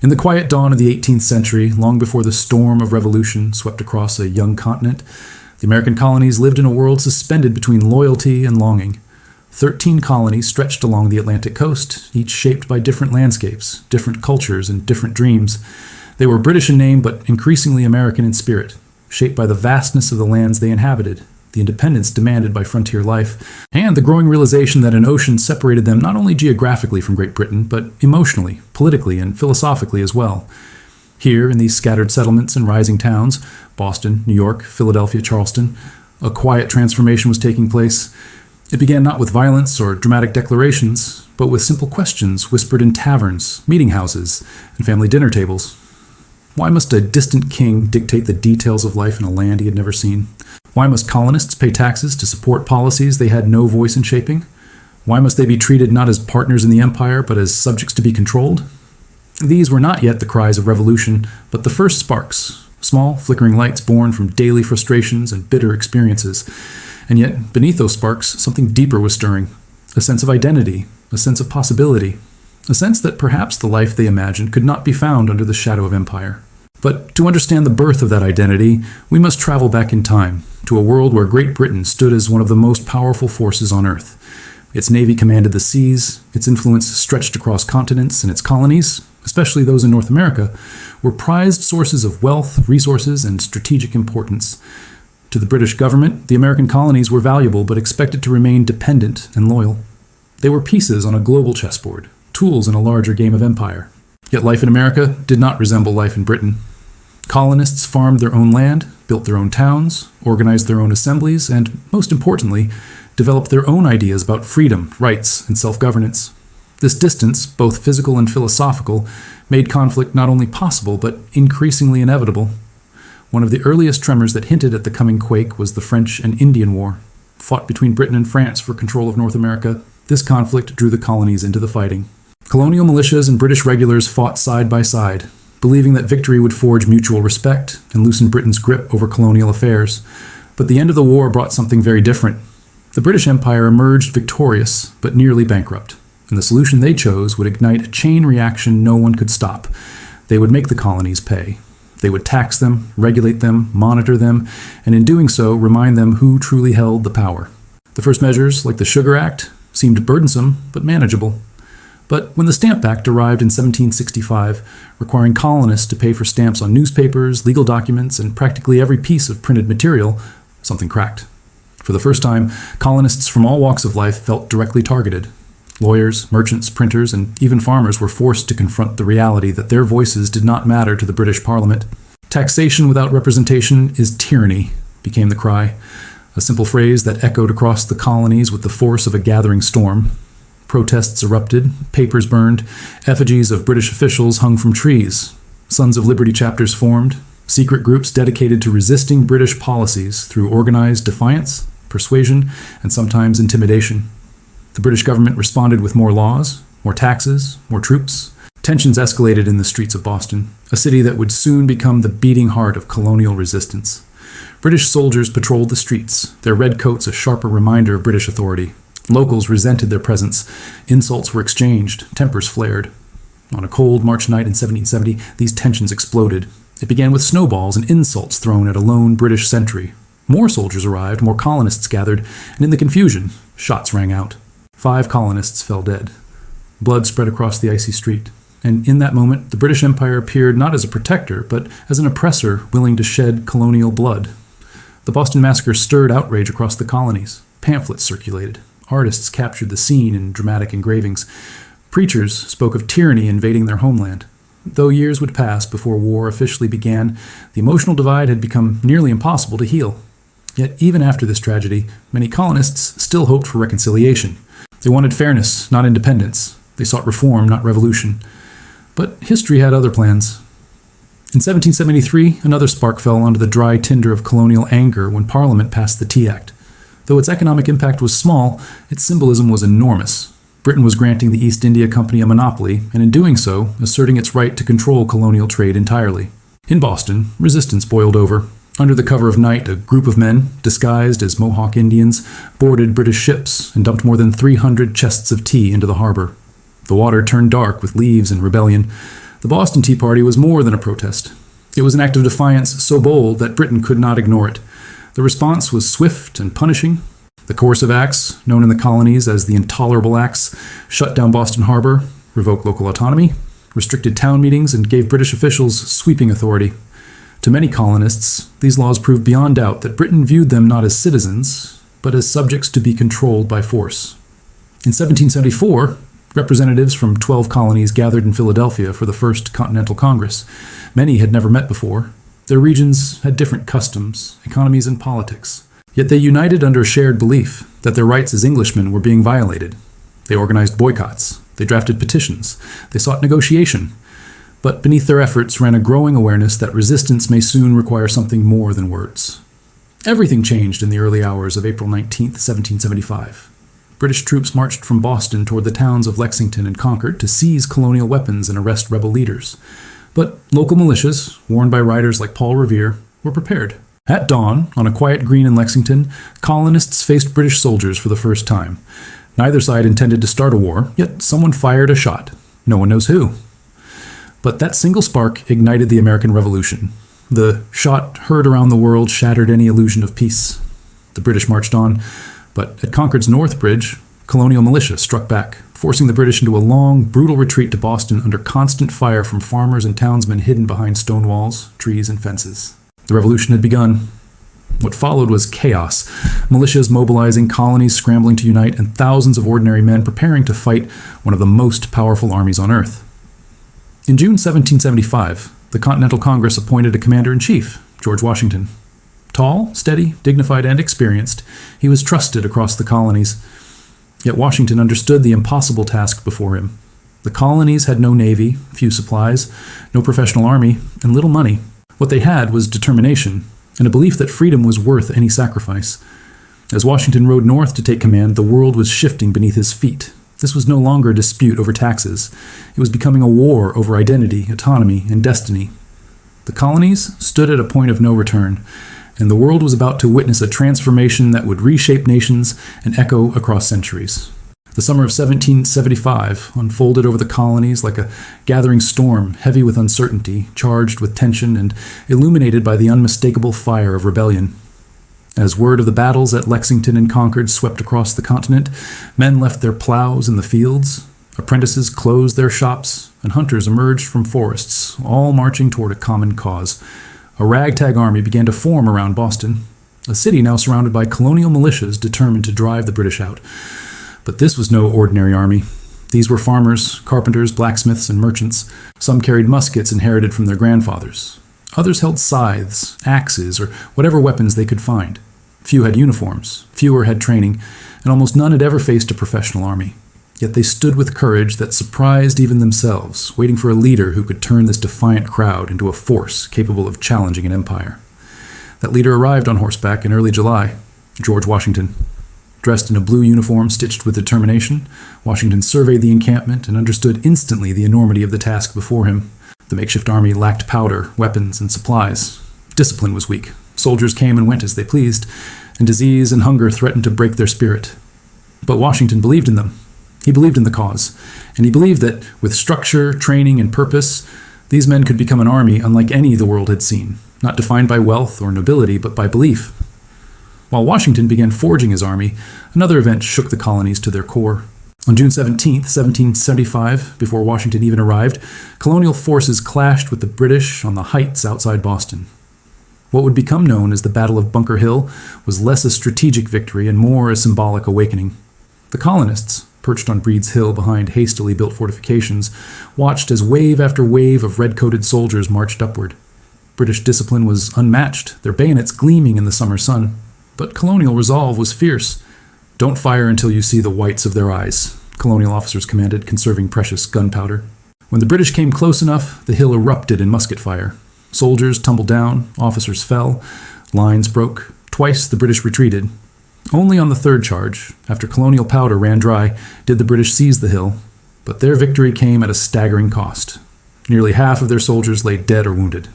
In the quiet dawn of the 18th century, long before the storm of revolution swept across a young continent, the American colonies lived in a world suspended between loyalty and longing. 13 colonies stretched along the Atlantic coast, each shaped by different landscapes, different cultures, and different dreams. They were British in name, but increasingly American in spirit, shaped by the vastness of the lands they inhabited, the independence demanded by frontier life, and the growing realization that an ocean separated them not only geographically from Great Britain, but emotionally, politically, and philosophically as well. Here, in these scattered settlements and rising towns, Boston, New York, Philadelphia, Charleston, a quiet transformation was taking place. It began not with violence or dramatic declarations, but with simple questions whispered in taverns, meeting houses, and family dinner tables. Why must a distant king dictate the details of life in a land he had never seen? Why must colonists pay taxes to support policies they had no voice in shaping? Why must they be treated not as partners in the empire, but as subjects to be controlled? These were not yet the cries of revolution, but the first sparks, small, flickering lights born from daily frustrations and bitter experiences. And yet, beneath those sparks, something deeper was stirring. A sense of identity, a sense of possibility, a sense that perhaps the life they imagined could not be found under the shadow of empire. But to understand the birth of that identity, we must travel back in time, to a world where Great Britain stood as one of the most powerful forces on earth. Its navy commanded the seas, its influence stretched across continents, and its colonies, especially those in North America, were prized sources of wealth, resources, and strategic importance. To the British government, the American colonies were valuable but expected to remain dependent and loyal. They were pieces on a global chessboard, tools in a larger game of empire. Yet life in America did not resemble life in Britain. Colonists farmed their own land, built their own towns, organized their own assemblies, and, most importantly, developed their own ideas about freedom, rights, and self-governance. This distance, both physical and philosophical, made conflict not only possible, but increasingly inevitable. One of the earliest tremors that hinted at the coming quake was the French and Indian War. Fought between Britain and France for control of North America, this conflict drew the colonies into the fighting. Colonial militias and British regulars fought side by side, believing that victory would forge mutual respect and loosen Britain's grip over colonial affairs. But the end of the war brought something very different. The British Empire emerged victorious, but nearly bankrupt, and the solution they chose would ignite a chain reaction no one could stop. They would make the colonies pay. They would tax them, regulate them, monitor them, and in doing so, remind them who truly held the power. The first measures, like the Sugar Act, seemed burdensome, but manageable. But when the Stamp Act arrived in 1765, requiring colonists to pay for stamps on newspapers, legal documents, and practically every piece of printed material, something cracked. For the first time, colonists from all walks of life felt directly targeted. Lawyers, merchants, printers, and even farmers were forced to confront the reality that their voices did not matter to the British Parliament. Taxation without representation is tyranny, became the cry, a simple phrase that echoed across the colonies with the force of a gathering storm. Protests erupted, papers burned, effigies of British officials hung from trees. Sons of Liberty chapters formed, secret groups dedicated to resisting British policies through organized defiance, persuasion, and sometimes intimidation. The British government responded with more laws, more taxes, more troops. Tensions escalated in the streets of Boston, a city that would soon become the beating heart of colonial resistance. British soldiers patrolled the streets, their red coats a sharper reminder of British authority. Locals resented their presence. Insults were exchanged. Tempers flared. On a cold March night in 1770, these tensions exploded. It began with snowballs and insults thrown at a lone British sentry. More soldiers arrived, more colonists gathered, and in the confusion, shots rang out. 5 colonists fell dead. Blood spread across the icy street. And in that moment, the British Empire appeared not as a protector, but as an oppressor willing to shed colonial blood. The Boston Massacre stirred outrage across the colonies. Pamphlets circulated. Artists captured the scene in dramatic engravings. Preachers spoke of tyranny invading their homeland. Though years would pass before war officially began, the emotional divide had become nearly impossible to heal. Yet even after this tragedy, many colonists still hoped for reconciliation. They wanted fairness, not independence. They sought reform, not revolution. But history had other plans. In 1773, another spark fell onto the dry tinder of colonial anger when Parliament passed the Tea Act. Though its economic impact was small, its symbolism was enormous. Britain was granting the East India Company a monopoly, and in doing so, asserting its right to control colonial trade entirely. In Boston, resistance boiled over. Under the cover of night, a group of men, disguised as Mohawk Indians, boarded British ships and dumped more than 300 chests of tea into the harbor. The water turned dark with leaves and rebellion. The Boston Tea Party was more than a protest. It was an act of defiance so bold that Britain could not ignore it. The response was swift and punishing. The coercive acts, known in the colonies as the Intolerable Acts, shut down Boston Harbor, revoked local autonomy, restricted town meetings, and gave British officials sweeping authority. To many colonists, these laws proved beyond doubt that Britain viewed them not as citizens, but as subjects to be controlled by force. In 1774, representatives from 12 colonies gathered in Philadelphia for the First Continental Congress. Many had never met before. Their regions had different customs, economies, and politics. Yet they united under a shared belief that their rights as Englishmen were being violated. They organized boycotts. They drafted petitions. They sought negotiation. But beneath their efforts ran a growing awareness that resistance may soon require something more than words. Everything changed in the early hours of April 19, 1775. British troops marched from Boston toward the towns of Lexington and Concord to seize colonial weapons and arrest rebel leaders. But local militias, worn by riders like Paul Revere, were prepared. At dawn, on a quiet green in Lexington, colonists faced British soldiers for the first time. Neither side intended to start a war, yet someone fired a shot. No one knows who. But that single spark ignited the American Revolution. The shot heard around the world shattered any illusion of peace. The British marched on, but at Concord's North Bridge, colonial militia struck back, forcing the British into a long, brutal retreat to Boston under constant fire from farmers and townsmen hidden behind stone walls, trees, and fences. The revolution had begun. What followed was chaos, militias mobilizing, colonies scrambling to unite, and thousands of ordinary men preparing to fight one of the most powerful armies on earth. In June 1775, the Continental Congress appointed a commander-in-chief, George Washington. Tall, steady, dignified, and experienced, he was trusted across the colonies. Yet Washington understood the impossible task before him. The colonies had no navy, few supplies, no professional army, and little money. What they had was determination, and a belief that freedom was worth any sacrifice. As Washington rode north to take command, the world was shifting beneath his feet. This was no longer a dispute over taxes. It was becoming a war over identity, autonomy, and destiny. The colonies stood at a point of no return, and the world was about to witness a transformation that would reshape nations and echo across centuries. The summer of 1775 unfolded over the colonies like a gathering storm, heavy with uncertainty, charged with tension, and illuminated by the unmistakable fire of rebellion. As word of the battles at Lexington and Concord swept across the continent, men left their plows in the fields, apprentices closed their shops, and hunters emerged from forests, all marching toward a common cause. A ragtag army began to form around Boston, a city now surrounded by colonial militias determined to drive the British out. But this was no ordinary army. These were farmers, carpenters, blacksmiths, and merchants. Some carried muskets inherited from their grandfathers. Others held scythes, axes, or whatever weapons they could find. Few had uniforms, fewer had training, and almost none had ever faced a professional army. Yet they stood with courage that surprised even themselves, waiting for a leader who could turn this defiant crowd into a force capable of challenging an empire. That leader arrived on horseback in early July, George Washington. Dressed in a blue uniform stitched with determination, Washington surveyed the encampment and understood instantly the enormity of the task before him. The makeshift army lacked powder, weapons, and supplies. Discipline was weak. Soldiers came and went as they pleased, and disease and hunger threatened to break their spirit. But Washington believed in them. He believed in the cause, and he believed that with structure, training, and purpose, these men could become an army unlike any the world had seen, not defined by wealth or nobility, but by belief. While Washington began forging his army, another event shook the colonies to their core. On June 17, 1775, before Washington even arrived, colonial forces clashed with the British on the heights outside Boston. What would become known as the Battle of Bunker Hill was less a strategic victory and more a symbolic awakening. The colonists, perched on Breed's Hill behind hastily built fortifications, watched as wave after wave of red-coated soldiers marched upward. British discipline was unmatched, their bayonets gleaming in the summer sun. But colonial resolve was fierce. "Don't fire until you see the whites of their eyes," colonial officers commanded, conserving precious gunpowder. When the British came close enough, the hill erupted in musket fire. Soldiers tumbled down, officers fell, lines broke. Twice the British retreated. Only on the third charge, after colonial powder ran dry, did the British seize the hill. But their victory came at a staggering cost. Nearly half of their soldiers lay dead or wounded.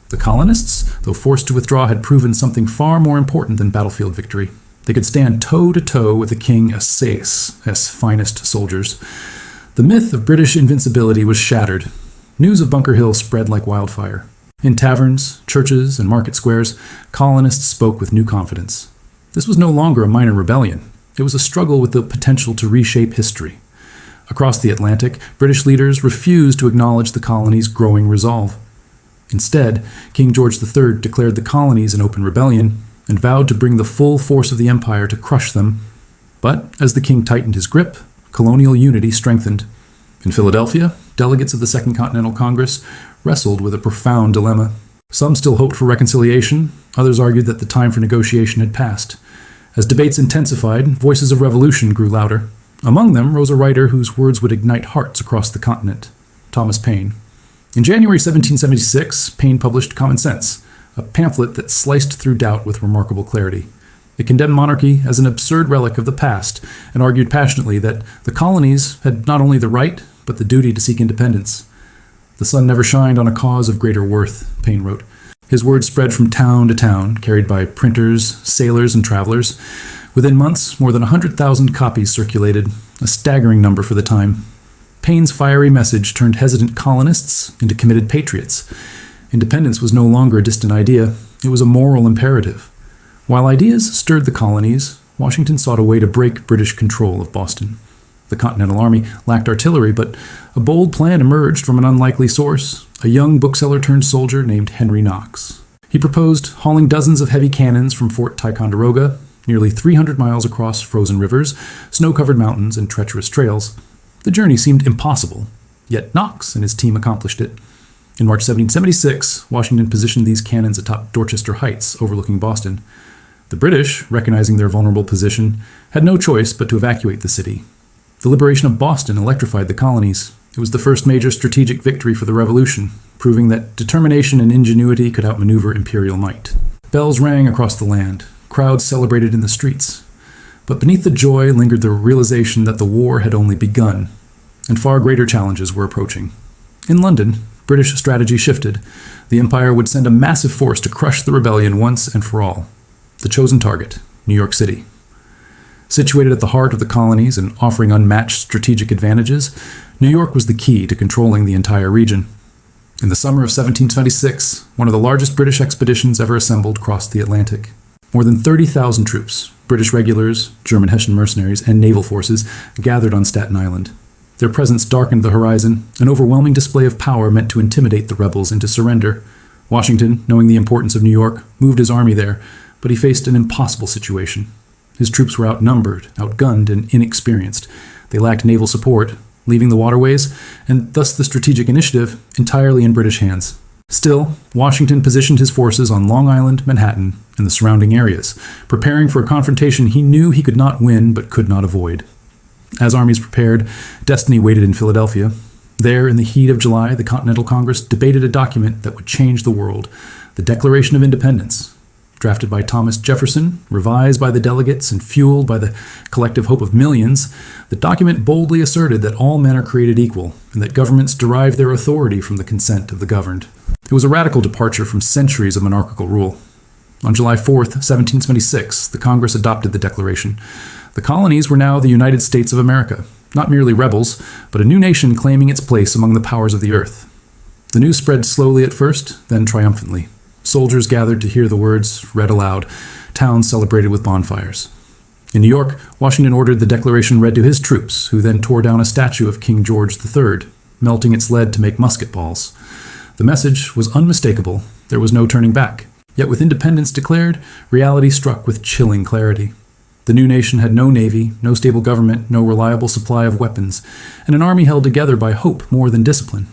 The colonists, though forced to withdraw, had proven something far more important than battlefield victory. They could stand toe-to-toe with the King Assa's finest soldiers. The myth of British invincibility was shattered. News of Bunker Hill spread like wildfire. In taverns, churches, and market squares, colonists spoke with new confidence. This was no longer a minor rebellion. It was a struggle with the potential to reshape history. Across the Atlantic, British leaders refused to acknowledge the colonies' growing resolve. Instead, King George III declared the colonies an open rebellion and vowed to bring the full force of the empire to crush them. But as the king tightened his grip, colonial unity strengthened. In Philadelphia, delegates of the Second Continental Congress wrestled with a profound dilemma. Some still hoped for reconciliation, others argued that the time for negotiation had passed. As debates intensified, voices of revolution grew louder. Among them rose a writer whose words would ignite hearts across the continent, Thomas Paine. In January 1776, Paine published Common Sense, a pamphlet that sliced through doubt with remarkable clarity. It condemned monarchy as an absurd relic of the past and argued passionately that the colonies had not only the right, but the duty to seek independence. The sun never shined on a cause of greater worth, Paine wrote. His words spread from town to town, carried by printers, sailors, and travelers. Within months, more than 100,000 copies circulated, a staggering number for the time. Paine's fiery message turned hesitant colonists into committed patriots. Independence was no longer a distant idea, it was a moral imperative. While ideas stirred the colonies, Washington sought a way to break British control of Boston. The Continental Army lacked artillery, but a bold plan emerged from an unlikely source, a young bookseller-turned-soldier named Henry Knox. He proposed hauling dozens of heavy cannons from Fort Ticonderoga, nearly 300 miles across frozen rivers, snow-covered mountains, and treacherous trails. The journey seemed impossible, yet Knox and his team accomplished it. In March 1776, Washington positioned these cannons atop Dorchester Heights, overlooking Boston. The British, recognizing their vulnerable position, had no choice but to evacuate the city. The liberation of Boston electrified the colonies. It was the first major strategic victory for the Revolution, proving that determination and ingenuity could outmaneuver imperial might. Bells rang across the land. Crowds celebrated in the streets. But beneath the joy lingered the realization that the war had only begun, and far greater challenges were approaching. In London, British strategy shifted. The Empire would send a massive force to crush the rebellion once and for all. The chosen target, New York City. Situated at the heart of the colonies and offering unmatched strategic advantages, New York was the key to controlling the entire region. In the summer of 1726, one of the largest British expeditions ever assembled crossed the Atlantic. More than 30,000 troops, British regulars, German Hessian mercenaries, and naval forces, gathered on Staten Island. Their presence darkened the horizon, an overwhelming display of power meant to intimidate the rebels into surrender. Washington, knowing the importance of New York, moved his army there, but he faced an impossible situation. His troops were outnumbered, outgunned, and inexperienced. They lacked naval support, leaving the waterways, and thus the strategic initiative, entirely in British hands. Still, Washington positioned his forces on Long Island, Manhattan, and the surrounding areas, preparing for a confrontation he knew he could not win but could not avoid. As armies prepared, destiny waited in Philadelphia. There, in the heat of July, the Continental Congress debated a document that would change the world, the Declaration of Independence. Drafted by Thomas Jefferson, revised by the delegates, and fueled by the collective hope of millions, the document boldly asserted that all men are created equal, and that governments derive their authority from the consent of the governed. It was a radical departure from centuries of monarchical rule. On July 4th, 1776, the Congress adopted the Declaration. The colonies were now the United States of America, not merely rebels, but a new nation claiming its place among the powers of the earth. The news spread slowly at first, then triumphantly. Soldiers gathered to hear the words read aloud. Towns celebrated with bonfires. In New York, Washington ordered the Declaration read to his troops, who then tore down a statue of King George III, melting its lead to make musket balls. The message was unmistakable. There was no turning back. Yet with independence declared, reality struck with chilling clarity. The new nation had no navy, no stable government, no reliable supply of weapons, and an army held together by hope more than discipline.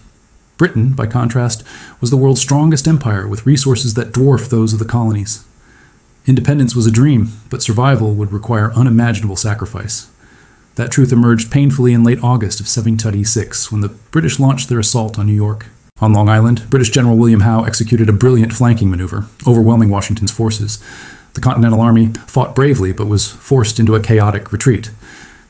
Britain, by contrast, was the world's strongest empire with resources that dwarfed those of the colonies. Independence was a dream, but survival would require unimaginable sacrifice. That truth emerged painfully in late August of 1776 when the British launched their assault on New York. On Long Island, British General William Howe executed a brilliant flanking maneuver, overwhelming Washington's forces. The Continental Army fought bravely but was forced into a chaotic retreat.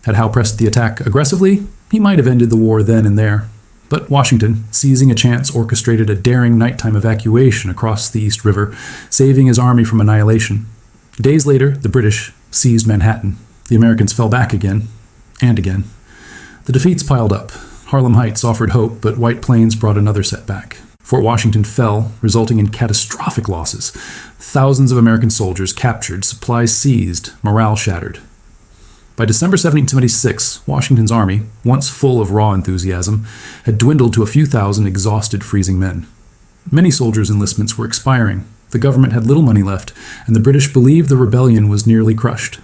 Had Howe pressed the attack aggressively, he might have ended the war then and there. But Washington, seizing a chance, orchestrated a daring nighttime evacuation across the East River, saving his army from annihilation. Days later, the British seized Manhattan. The Americans fell back again, and again. The defeats piled up. Harlem Heights offered hope, but White Plains brought another setback. Fort Washington fell, resulting in catastrophic losses. Thousands of American soldiers captured, supplies seized, morale shattered. By December 1776, Washington's army, once full of raw enthusiasm, had dwindled to a few thousand exhausted, freezing men. Many soldiers' enlistments were expiring. The government had little money left, and the British believed the rebellion was nearly crushed.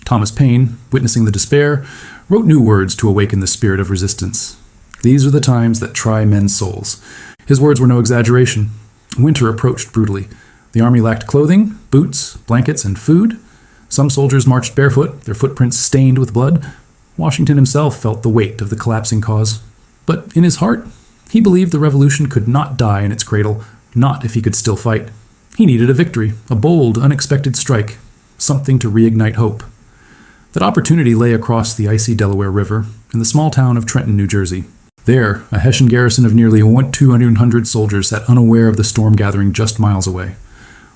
Thomas Paine, witnessing the despair, wrote new words to awaken the spirit of resistance. These are the times that try men's souls. His words were no exaggeration. Winter approached brutally. The army lacked clothing, boots, blankets, and food. Some soldiers marched barefoot, their footprints stained with blood. Washington himself felt the weight of the collapsing cause. But in his heart, he believed the revolution could not die in its cradle, not if he could still fight. He needed a victory, a bold, unexpected strike, something to reignite hope. That opportunity lay across the icy Delaware River in the small town of Trenton, New Jersey. There, a Hessian garrison of nearly 200 soldiers sat unaware of the storm gathering just miles away.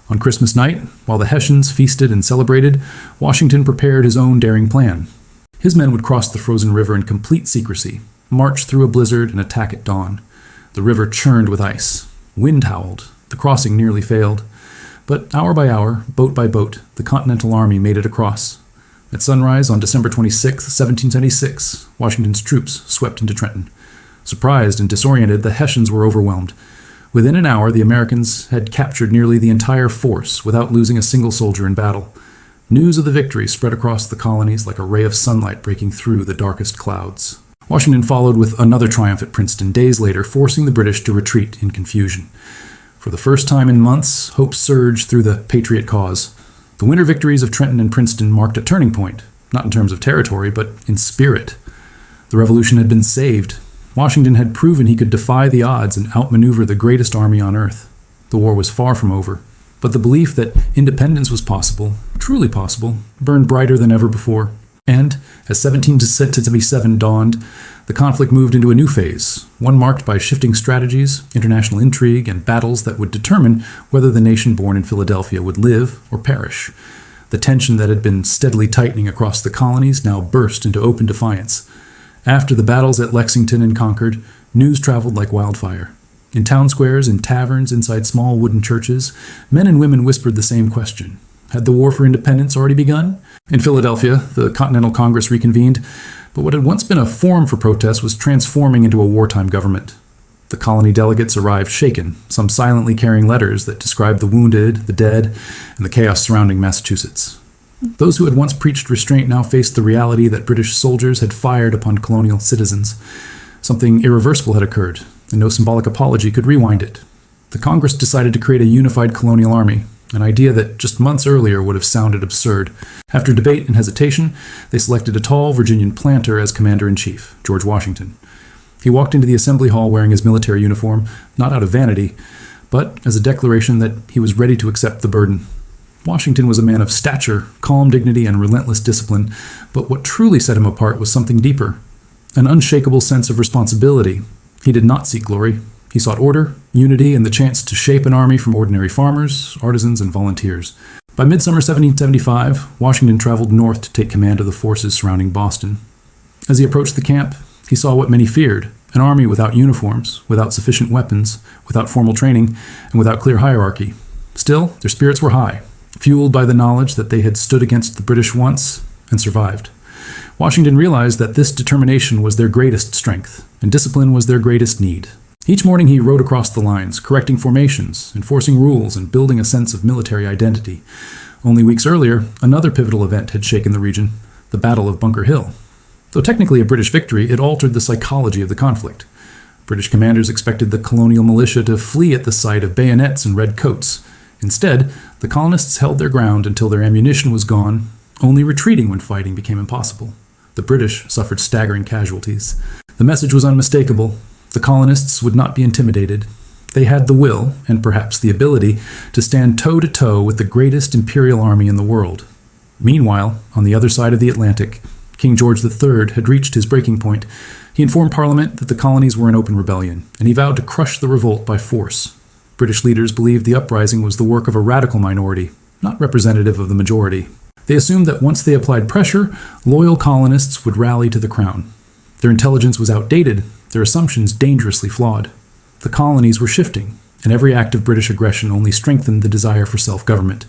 On Christmas night, while the Hessians feasted and celebrated, Washington prepared his own daring plan. His men would cross the frozen river in complete secrecy, march through a blizzard, and attack at dawn. The river churned with ice. Wind howled. The crossing nearly failed. But hour by hour, boat by boat, the Continental Army made it across. At sunrise on December 26, 1776, Washington's troops swept into Trenton. Surprised and disoriented, the Hessians were overwhelmed. Within an hour, the Americans had captured nearly the entire force without losing a single soldier in battle. News of the victory spread across the colonies like a ray of sunlight breaking through the darkest clouds. Washington followed with another triumph at Princeton days later, forcing the British to retreat in confusion. For the first time in months, hope surged through the Patriot cause. The winter victories of Trenton and Princeton marked a turning point, not in terms of territory, but in spirit. The revolution had been saved. Washington had proven he could defy the odds and outmaneuver the greatest army on earth. The war was far from over, but the belief that independence was possible, truly possible, burned brighter than ever before. And, as 1777 dawned, the conflict moved into a new phase, one marked by shifting strategies, international intrigue, and battles that would determine whether the nation born in Philadelphia would live or perish. The tension that had been steadily tightening across the colonies now burst into open defiance. After the battles at Lexington and Concord, news traveled like wildfire. In town squares, in taverns, inside small wooden churches, men and women whispered the same question. Had the war for independence already begun? In Philadelphia, the Continental Congress reconvened, but what had once been a forum for protest was transforming into a wartime government. The colony delegates arrived shaken, some silently carrying letters that described the wounded, the dead, and the chaos surrounding Massachusetts. Those who had once preached restraint now faced the reality that British soldiers had fired upon colonial citizens. Something irreversible had occurred, and no symbolic apology could rewind it. The Congress decided to create a unified colonial army, an idea that just months earlier would have sounded absurd. After debate and hesitation, they selected a tall Virginian planter as commander-in-chief, George Washington. He walked into the assembly hall wearing his military uniform, not out of vanity, but as a declaration that he was ready to accept the burden. Washington was a man of stature, calm dignity, and relentless discipline, but what truly set him apart was something deeper, an unshakable sense of responsibility. He did not seek glory. He sought order, unity, and the chance to shape an army from ordinary farmers, artisans, and volunteers. By midsummer 1775, Washington traveled north to take command of the forces surrounding Boston. As he approached the camp, he saw what many feared, an army without uniforms, without sufficient weapons, without formal training, and without clear hierarchy. Still, their spirits were high, fueled by the knowledge that they had stood against the British once and survived. Washington realized that this determination was their greatest strength, and discipline was their greatest need. Each morning he rode across the lines, correcting formations, enforcing rules, and building a sense of military identity. Only weeks earlier, another pivotal event had shaken the region, the Battle of Bunker Hill. Though technically a British victory, it altered the psychology of the conflict. British commanders expected the colonial militia to flee at the sight of bayonets and red coats. Instead, the colonists held their ground until their ammunition was gone, only retreating when fighting became impossible. The British suffered staggering casualties. The message was unmistakable. The colonists would not be intimidated. They had the will, and perhaps the ability, to stand toe-to-toe with the greatest imperial army in the world. Meanwhile, on the other side of the Atlantic, King George III had reached his breaking point. He informed Parliament that the colonies were in open rebellion, and he vowed to crush the revolt by force. British leaders believed the uprising was the work of a radical minority, not representative of the majority. They assumed that once they applied pressure, loyal colonists would rally to the crown. Their intelligence was outdated, their assumptions dangerously flawed. The colonies were shifting, and every act of British aggression only strengthened the desire for self-government.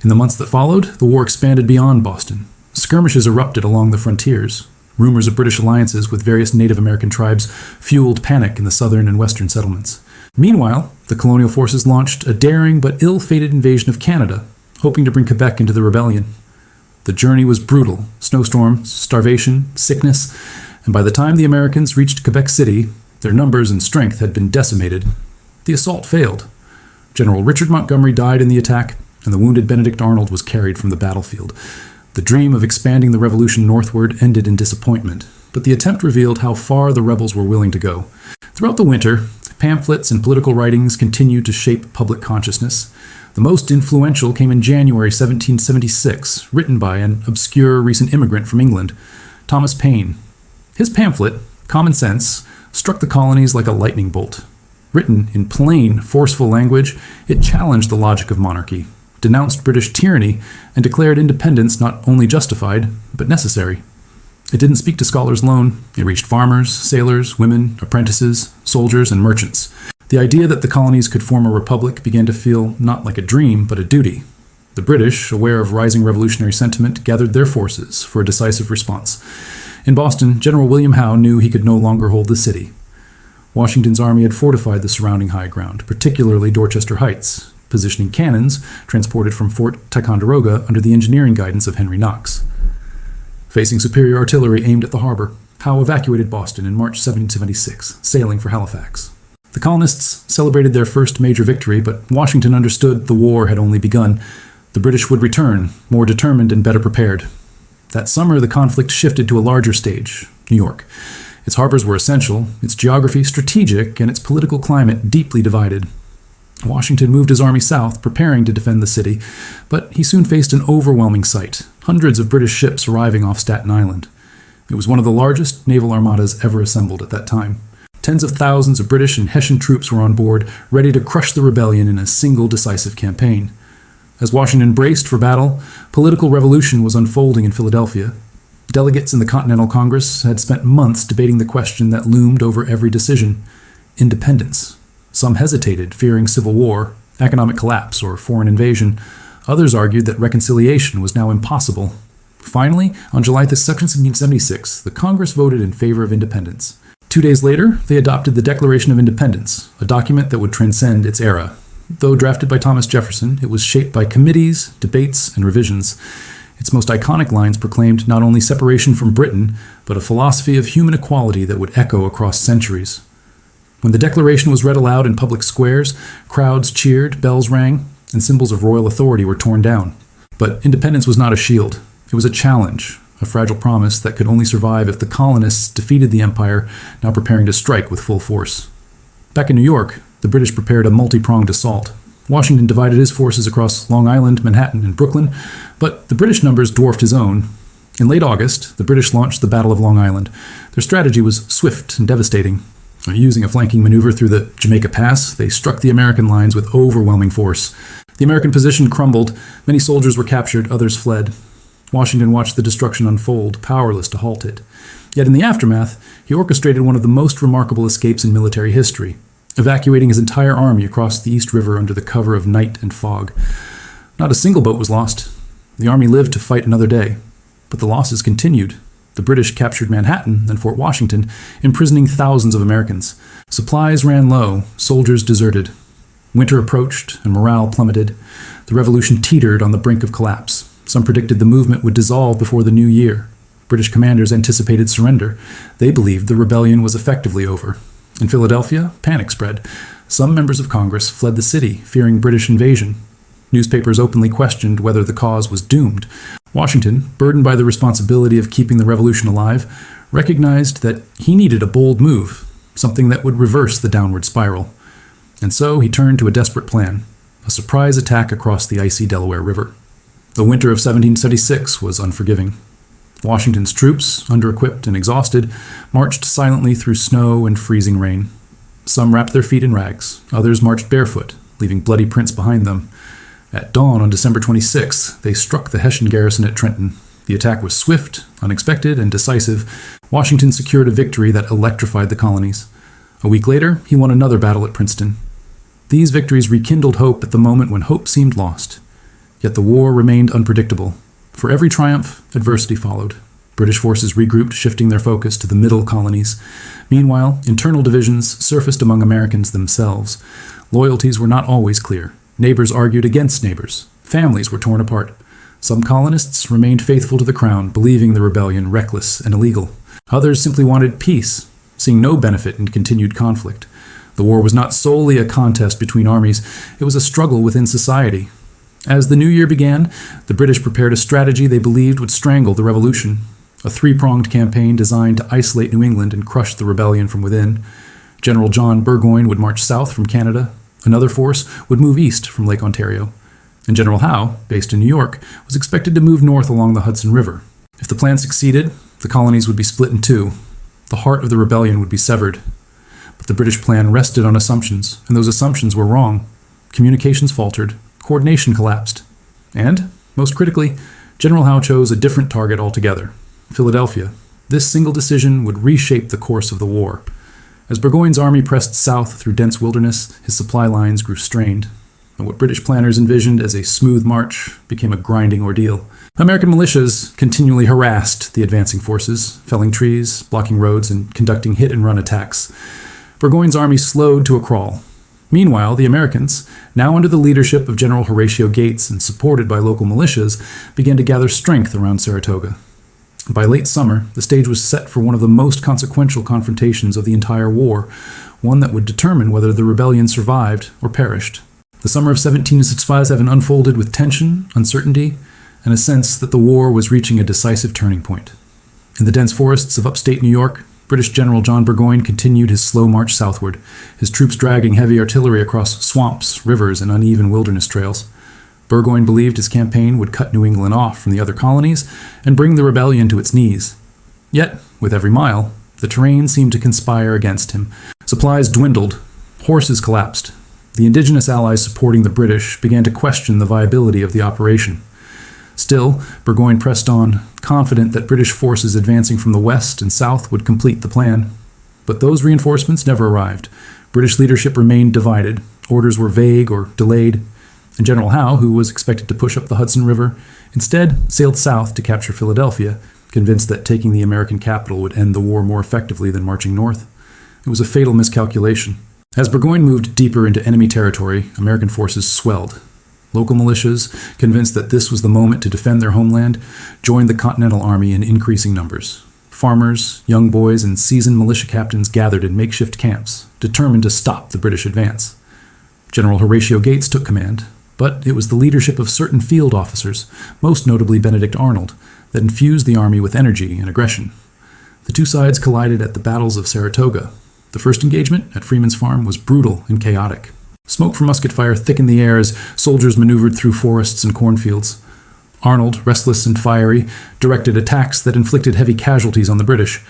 In the months that followed, the war expanded beyond Boston. Skirmishes erupted along the frontiers. Rumors of British alliances with various Native American tribes fueled panic in the southern and western settlements. Meanwhile, the colonial forces launched a daring but ill-fated invasion of Canada, hoping to bring Quebec into the rebellion. The journey was brutal: snowstorms, starvation, sickness, and by the time the Americans reached Quebec City, their numbers and strength had been decimated. The assault failed. General Richard Montgomery died in the attack, and the wounded Benedict Arnold was carried from the battlefield. The dream of expanding the revolution northward ended in disappointment, but the attempt revealed how far the rebels were willing to go. Throughout the winter, pamphlets and political writings continued to shape public consciousness. The most influential came in January 1776, written by an obscure recent immigrant from England, Thomas Paine. His pamphlet, Common Sense, struck the colonies like a lightning bolt. Written in plain, forceful language, it challenged the logic of monarchy, denounced British tyranny, and declared independence not only justified, but necessary. It didn't speak to scholars alone. It reached farmers, sailors, women, apprentices, soldiers, and merchants. The idea that the colonies could form a republic began to feel not like a dream, but a duty. The British, aware of rising revolutionary sentiment, gathered their forces for a decisive response. In Boston, General William Howe knew he could no longer hold the city. Washington's army had fortified the surrounding high ground, particularly Dorchester Heights, positioning cannons transported from Fort Ticonderoga under the engineering guidance of Henry Knox. Facing superior artillery aimed at the harbor, Howe evacuated Boston in March 1776, sailing for Halifax. The colonists celebrated their first major victory, but Washington understood the war had only begun. The British would return, more determined and better prepared. That summer, the conflict shifted to a larger stage, New York. Its harbors were essential, its geography strategic, and its political climate deeply divided. Washington moved his army south, preparing to defend the city, but he soon faced an overwhelming sight: hundreds of British ships arriving off Staten Island. It was one of the largest naval armadas ever assembled at that time. Tens of thousands of British and Hessian troops were on board, ready to crush the rebellion in a single decisive campaign. As Washington braced for battle, political revolution was unfolding in Philadelphia. Delegates in the Continental Congress had spent months debating the question that loomed over every decision: independence. Some hesitated, fearing civil war, economic collapse, or foreign invasion. Others argued that reconciliation was now impossible. Finally, on July 2, 1776, the Congress voted in favor of independence. 2 days later, they adopted the Declaration of Independence, a document that would transcend its era. Though drafted by Thomas Jefferson, it was shaped by committees, debates, and revisions. Its most iconic lines proclaimed not only separation from Britain, but a philosophy of human equality that would echo across centuries. When the Declaration was read aloud in public squares, crowds cheered, bells rang, and symbols of royal authority were torn down. But independence was not a shield. It was a challenge, a fragile promise that could only survive if the colonists defeated the empire, now preparing to strike with full force. Back in New York, the British prepared a multi-pronged assault. Washington divided his forces across Long Island, Manhattan, and Brooklyn, but the British numbers dwarfed his own. In late August, the British launched the Battle of Long Island. Their strategy was swift and devastating. Using a flanking maneuver through the Jamaica Pass, they struck the American lines with overwhelming force. The American position crumbled. Many soldiers were captured, others fled. Washington watched the destruction unfold, powerless to halt it. Yet in the aftermath, he orchestrated one of the most remarkable escapes in military history, evacuating his entire army across the East River under the cover of night and fog. Not a single boat was lost. The army lived to fight another day. But the losses continued. The British captured Manhattan and Fort Washington, imprisoning thousands of Americans. Supplies ran low, soldiers deserted. Winter approached and morale plummeted. The revolution teetered on the brink of collapse. Some predicted the movement would dissolve before the new year. British commanders anticipated surrender. They believed the rebellion was effectively over. In Philadelphia, panic spread. Some members of Congress fled the city, fearing British invasion. Newspapers openly questioned whether the cause was doomed. Washington, burdened by the responsibility of keeping the revolution alive, recognized that he needed a bold move, something that would reverse the downward spiral. And so he turned to a desperate plan: a surprise attack across the icy Delaware River. The winter of 1776 was unforgiving. Washington's troops, under-equipped and exhausted, marched silently through snow and freezing rain. Some wrapped their feet in rags, others marched barefoot, leaving bloody prints behind them. At dawn on December 26th, they struck the Hessian garrison at Trenton. The attack was swift, unexpected, and decisive. Washington secured a victory that electrified the colonies. A week later, he won another battle at Princeton. These victories rekindled hope at the moment when hope seemed lost. Yet the war remained unpredictable. For every triumph, adversity followed. British forces regrouped, shifting their focus to the middle colonies. Meanwhile, internal divisions surfaced among Americans themselves. Loyalties were not always clear. Neighbors argued against neighbors. Families were torn apart. Some colonists remained faithful to the crown, believing the rebellion reckless and illegal. Others simply wanted peace, seeing no benefit in continued conflict. The war was not solely a contest between armies, it was a struggle within society. As the new year began, the British prepared a strategy they believed would strangle the revolution. A three-pronged campaign designed to isolate New England and crush the rebellion from within. General John Burgoyne would march south from Canada. Another force would move east from Lake Ontario. And General Howe, based in New York, was expected to move north along the Hudson River. If the plan succeeded, the colonies would be split in two. The heart of the rebellion would be severed. But the British plan rested on assumptions, and those assumptions were wrong. Communications faltered. Coordination collapsed. And, most critically, General Howe chose a different target altogether: Philadelphia. This single decision would reshape the course of the war. As Burgoyne's army pressed south through dense wilderness, his supply lines grew strained. And what British planners envisioned as a smooth march became a grinding ordeal. American militias continually harassed the advancing forces, felling trees, blocking roads, and conducting hit-and-run attacks. Burgoyne's army slowed to a crawl. Meanwhile, the Americans, now under the leadership of General Horatio Gates and supported by local militias, began to gather strength around Saratoga. By late summer, the stage was set for one of the most consequential confrontations of the entire war, one that would determine whether the rebellion survived or perished. The summer of 1767 unfolded with tension, uncertainty, and a sense that the war was reaching a decisive turning point. In the dense forests of upstate New York, British General John Burgoyne continued his slow march southward, his troops dragging heavy artillery across swamps, rivers, and uneven wilderness trails. Burgoyne believed his campaign would cut New England off from the other colonies and bring the rebellion to its knees. Yet, with every mile, the terrain seemed to conspire against him. Supplies dwindled, horses collapsed. The indigenous allies supporting the British began to question the viability of the operation. Still, Burgoyne pressed on, confident that British forces advancing from the west and south would complete the plan. But those reinforcements never arrived. British leadership remained divided. Orders were vague or delayed. And General Howe, who was expected to push up the Hudson River, instead sailed south to capture Philadelphia, convinced that taking the American capital would end the war more effectively than marching north. It was a fatal miscalculation. As Burgoyne moved deeper into enemy territory, American forces swelled. Local militias, convinced that this was the moment to defend their homeland, joined the Continental Army in increasing numbers. Farmers, young boys, and seasoned militia captains gathered in makeshift camps, determined to stop the British advance. General Horatio Gates took command, but it was the leadership of certain field officers, most notably Benedict Arnold, that infused the army with energy and aggression. The two sides collided at the battles of Saratoga. The first engagement, at Freeman's Farm, was brutal and chaotic. Smoke from musket fire thickened the air as soldiers maneuvered through forests and cornfields. Arnold, restless and fiery, directed attacks that inflicted heavy casualties on the British.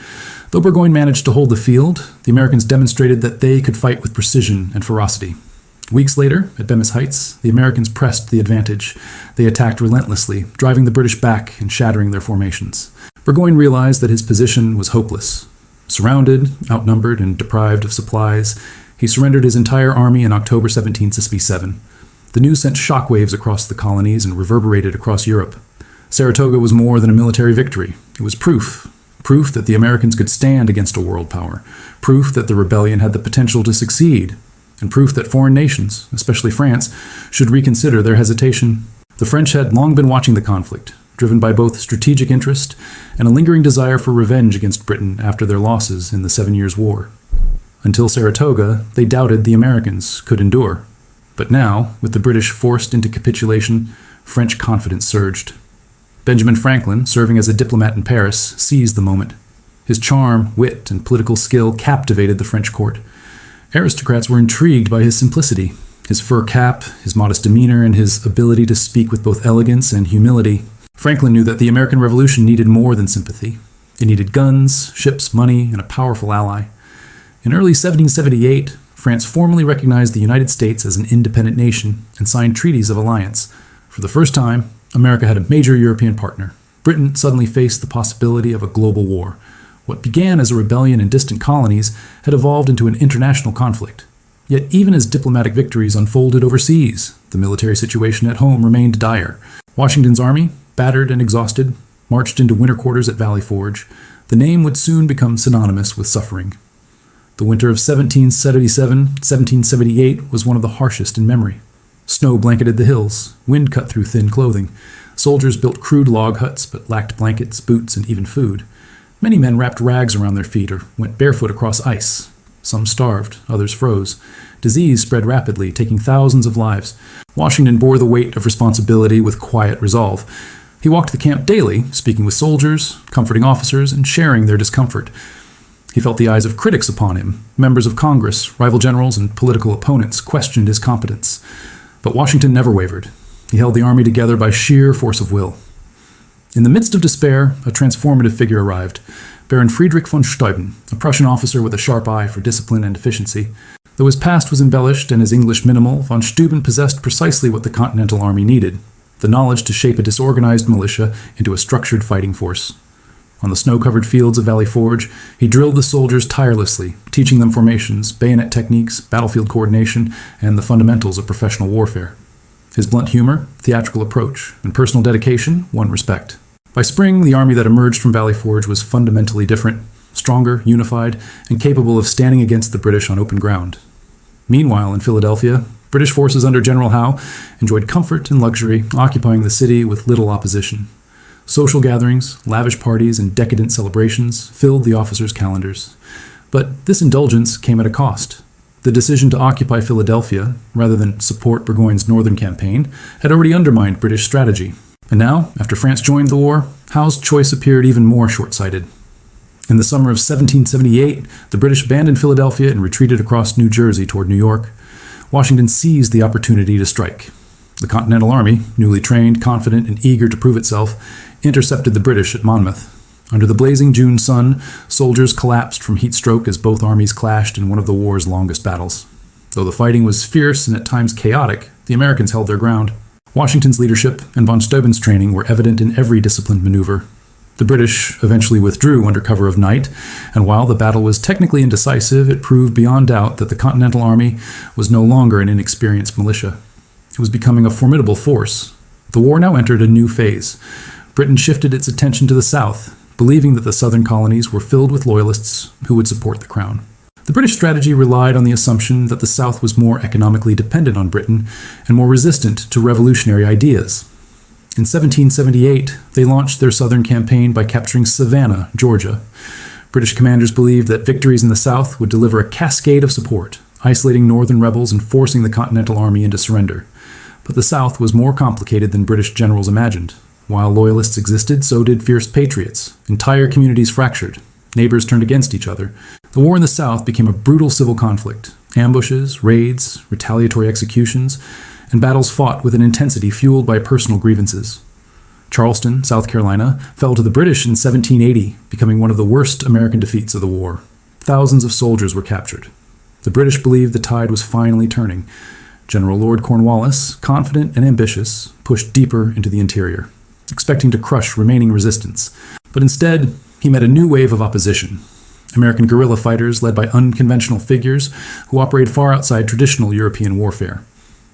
Though Burgoyne managed to hold the field, the Americans demonstrated that they could fight with precision and ferocity. Weeks later, at Bemis Heights, the Americans pressed the advantage. They attacked relentlessly, driving the British back and shattering their formations. Burgoyne realized that his position was hopeless. Surrounded, outnumbered, and deprived of supplies, he surrendered his entire army in October 1767. The news sent shockwaves across the colonies and reverberated across Europe. Saratoga was more than a military victory. It was proof that the Americans could stand against a world power, proof that the rebellion had the potential to succeed, and proof that foreign nations, especially France, should reconsider their hesitation. The French had long been watching the conflict, driven by both strategic interest and a lingering desire for revenge against Britain after their losses in the 7 Years' War. Until Saratoga, they doubted the Americans could endure. But now, with the British forced into capitulation, French confidence surged. Benjamin Franklin, serving as a diplomat in Paris, seized the moment. His charm, wit, and political skill captivated the French court. Aristocrats were intrigued by his simplicity, his fur cap, his modest demeanor, and his ability to speak with both elegance and humility. Franklin knew that the American Revolution needed more than sympathy. It needed guns, ships, money, and a powerful ally. In early 1778, France formally recognized the United States as an independent nation and signed treaties of alliance. For the first time, America had a major European partner. Britain suddenly faced the possibility of a global war. What began as a rebellion in distant colonies had evolved into an international conflict. Yet even as diplomatic victories unfolded overseas, the military situation at home remained dire. Washington's army, battered and exhausted, marched into winter quarters at Valley Forge. The name would soon become synonymous with suffering. The winter of 1777-1778 was one of the harshest in memory. Snow blanketed the hills, wind cut through thin clothing. Soldiers built crude log huts but lacked blankets, boots, and even food. Many men wrapped rags around their feet or went barefoot across ice. Some starved, others froze. Disease spread rapidly, taking thousands of lives. Washington bore the weight of responsibility with quiet resolve. He walked the camp daily, speaking with soldiers, comforting officers, and sharing their discomfort. He felt the eyes of critics upon him. Members of Congress, rival generals, and political opponents questioned his competence. But Washington never wavered. He held the army together by sheer force of will. In the midst of despair, a transformative figure arrived, Baron Friedrich von Steuben, a Prussian officer with a sharp eye for discipline and efficiency. Though his past was embellished and his English minimal, von Steuben possessed precisely what the Continental Army needed: the knowledge to shape a disorganized militia into a structured fighting force. On the snow-covered fields of Valley Forge, he drilled the soldiers tirelessly, teaching them formations, bayonet techniques, battlefield coordination, and the fundamentals of professional warfare. His blunt humor, theatrical approach, and personal dedication won respect. By spring, the army that emerged from Valley Forge was fundamentally different, stronger, unified, and capable of standing against the British on open ground. Meanwhile, in Philadelphia, British forces under General Howe enjoyed comfort and luxury, occupying the city with little opposition. Social gatherings, lavish parties, and decadent celebrations filled the officers' calendars. But this indulgence came at a cost. The decision to occupy Philadelphia, rather than support Burgoyne's northern campaign, had already undermined British strategy. And now, after France joined the war, Howe's choice appeared even more short-sighted. In the summer of 1778, the British abandoned Philadelphia and retreated across New Jersey toward New York. Washington seized the opportunity to strike. The Continental Army, newly trained, confident, and eager to prove itself, intercepted the British at Monmouth. Under the blazing June sun, soldiers collapsed from heat stroke as both armies clashed in one of the war's longest battles. Though the fighting was fierce and at times chaotic, the Americans held their ground. Washington's leadership and von Steuben's training were evident in every disciplined maneuver. The British eventually withdrew under cover of night, and while the battle was technically indecisive, it proved beyond doubt that the Continental Army was no longer an inexperienced militia. It was becoming a formidable force. The war now entered a new phase. Britain shifted its attention to the south, believing that the southern colonies were filled with loyalists who would support the crown. The British strategy relied on the assumption that the South was more economically dependent on Britain and more resistant to revolutionary ideas. In 1778, they launched their southern campaign by capturing Savannah, Georgia. British commanders believed that victories in the South would deliver a cascade of support, isolating northern rebels and forcing the Continental Army into surrender. But the South was more complicated than British generals imagined. While loyalists existed, so did fierce patriots. Entire communities fractured. Neighbors turned against each other. The war in the South became a brutal civil conflict. Ambushes, raids, retaliatory executions, and battles fought with an intensity fueled by personal grievances. Charleston, South Carolina, fell to the British in 1780, becoming one of the worst American defeats of the war. Thousands of soldiers were captured. The British believed the tide was finally turning. General Lord Cornwallis, confident and ambitious, pushed deeper into the interior, expecting to crush remaining resistance. But instead, he met a new wave of opposition. American guerrilla fighters led by unconventional figures who operated far outside traditional European warfare.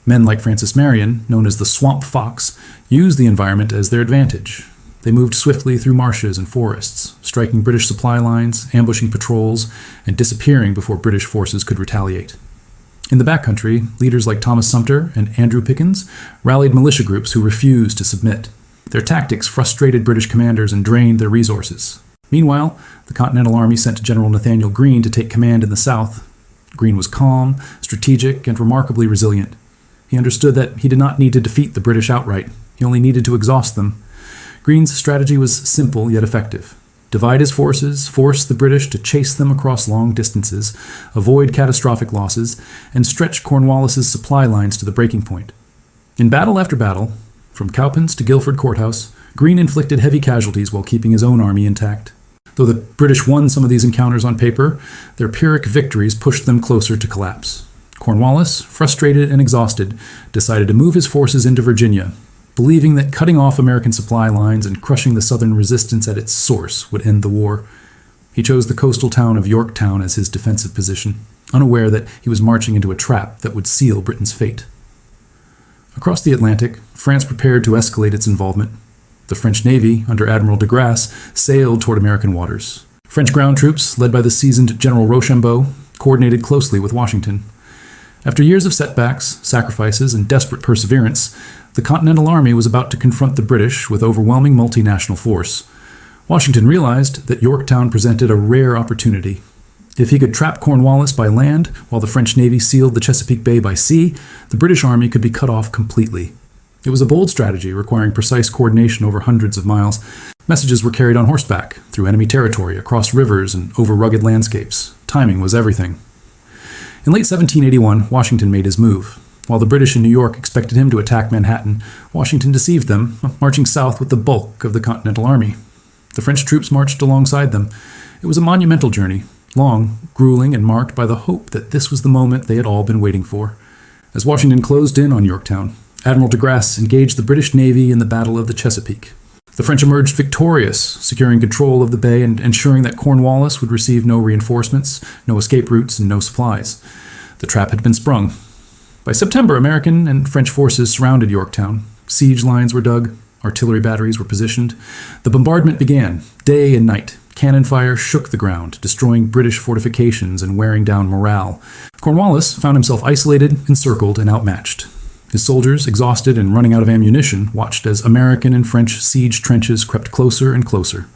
Men like Francis Marion, known as the Swamp Fox, used the environment as their advantage. They moved swiftly through marshes and forests, striking British supply lines, ambushing patrols, and disappearing before British forces could retaliate. In the backcountry, leaders like Thomas Sumter and Andrew Pickens rallied militia groups who refused to submit. Their tactics frustrated British commanders and drained their resources. Meanwhile, the Continental Army sent General Nathaniel Greene to take command in the South. Greene was calm, strategic, and remarkably resilient. He understood that he did not need to defeat the British outright. He only needed to exhaust them. Greene's strategy was simple yet effective. Divide his forces, force the British to chase them across long distances, avoid catastrophic losses, and stretch Cornwallis's supply lines to the breaking point. In battle after battle, from Cowpens to Guilford Courthouse, Greene inflicted heavy casualties while keeping his own army intact. Though the British won some of these encounters on paper, their Pyrrhic victories pushed them closer to collapse. Cornwallis, frustrated and exhausted, decided to move his forces into Virginia. believing that cutting off American supply lines and crushing the Southern resistance at its source would end the war. He chose the coastal town of Yorktown as his defensive position, unaware that he was marching into a trap that would seal Britain's fate. Across the Atlantic, France prepared to escalate its involvement. The French Navy, under Admiral de Grasse, sailed toward American waters. French ground troops, led by the seasoned General Rochambeau, coordinated closely with Washington. After years of setbacks, sacrifices, and desperate perseverance, the Continental Army was about to confront the British with overwhelming multinational force. Washington realized that Yorktown presented a rare opportunity. If he could trap Cornwallis by land, while the French Navy sealed the Chesapeake Bay by sea, the British Army could be cut off completely. It was a bold strategy requiring precise coordination over hundreds of miles. Messages were carried on horseback, through enemy territory, across rivers, and over rugged landscapes. Timing was everything. In late 1781, Washington made his move. While the British in New York expected him to attack Manhattan, Washington deceived them, marching south with the bulk of the Continental Army. The French troops marched alongside them. It was a monumental journey, long, grueling, and marked by the hope that this was the moment they had all been waiting for. As Washington closed in on Yorktown, Admiral de Grasse engaged the British Navy in the Battle of the Chesapeake. The French emerged victorious, securing control of the bay and ensuring that Cornwallis would receive no reinforcements, no escape routes, and no supplies. The trap had been sprung. By September, American and French forces surrounded Yorktown. Siege lines were dug, artillery batteries were positioned. The bombardment began, day and night. Cannon fire shook the ground, destroying British fortifications and wearing down morale. Cornwallis found himself isolated, encircled, and outmatched. His soldiers, exhausted and running out of ammunition, watched as American and French siege trenches crept closer and closer.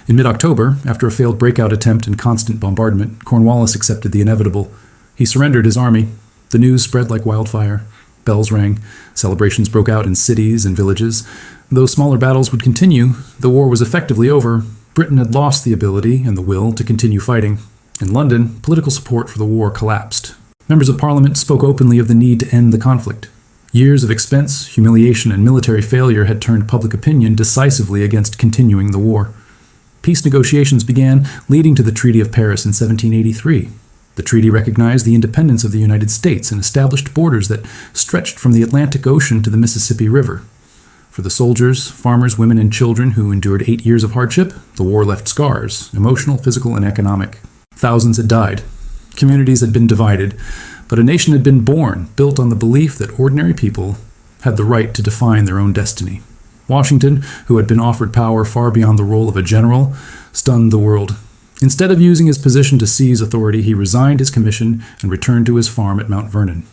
In mid-October, after a failed breakout attempt and constant bombardment, Cornwallis accepted the inevitable. He surrendered his army. The news spread like wildfire. Bells rang. Celebrations broke out in cities and villages. Though smaller battles would continue, the war was effectively over. Britain had lost the ability and the will to continue fighting. In London, political support for the war collapsed. Members of Parliament spoke openly of the need to end the conflict. Years of expense, humiliation, and military failure had turned public opinion decisively against continuing the war. Peace negotiations began, leading to the Treaty of Paris in 1783. The treaty recognized the independence of the United States and established borders that stretched from the Atlantic Ocean to the Mississippi River. For the soldiers, farmers, women, and children who endured 8 years of hardship, the war left scars, emotional, physical, and economic. Thousands had died. Communities had been divided. But a nation had been born, built on the belief that ordinary people had the right to define their own destiny. Washington, who had been offered power far beyond the role of a general, stunned the world. Instead of using his position to seize authority, he resigned his commission and returned to his farm at Mount Vernon.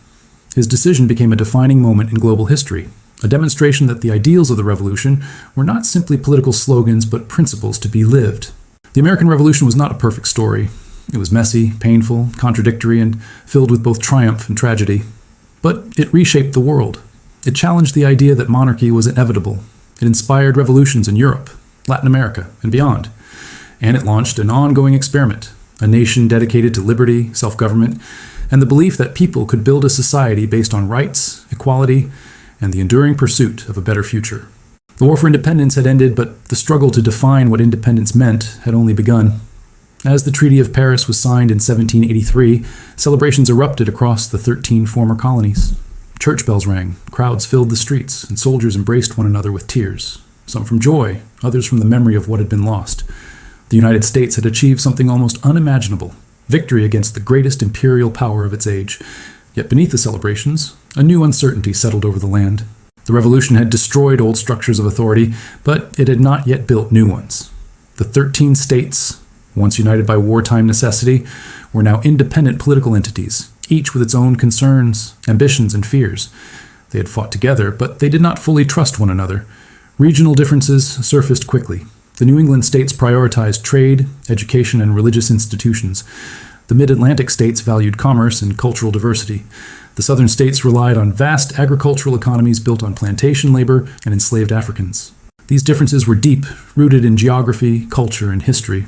His decision became a defining moment in global history, a demonstration that the ideals of the Revolution were not simply political slogans but principles to be lived. The American Revolution was not a perfect story. It was messy, painful, contradictory, and filled with both triumph and tragedy. But it reshaped the world. It challenged the idea that monarchy was inevitable. It inspired revolutions in Europe, Latin America, and beyond. And it launched an ongoing experiment, a nation dedicated to liberty, self-government, and the belief that people could build a society based on rights, equality, and the enduring pursuit of a better future. The war for independence had ended, but the struggle to define what independence meant had only begun. As the Treaty of Paris was signed in 1783, celebrations erupted across the 13 former colonies. Church bells rang, crowds filled the streets, and soldiers embraced one another with tears, some from joy, others from the memory of what had been lost. The United States had achieved something almost unimaginable, victory against the greatest imperial power of its age. Yet beneath the celebrations, a new uncertainty settled over the land. The Revolution had destroyed old structures of authority, but it had not yet built new ones. The 13 states, once united by wartime necessity, were now independent political entities, each with its own concerns, ambitions, and fears. They had fought together, but they did not fully trust one another. Regional differences surfaced quickly. The New England states prioritized trade, education, and religious institutions. The Mid-Atlantic states valued commerce and cultural diversity. The Southern states relied on vast agricultural economies built on plantation labor and enslaved Africans. These differences were deep, rooted in geography, culture, and history.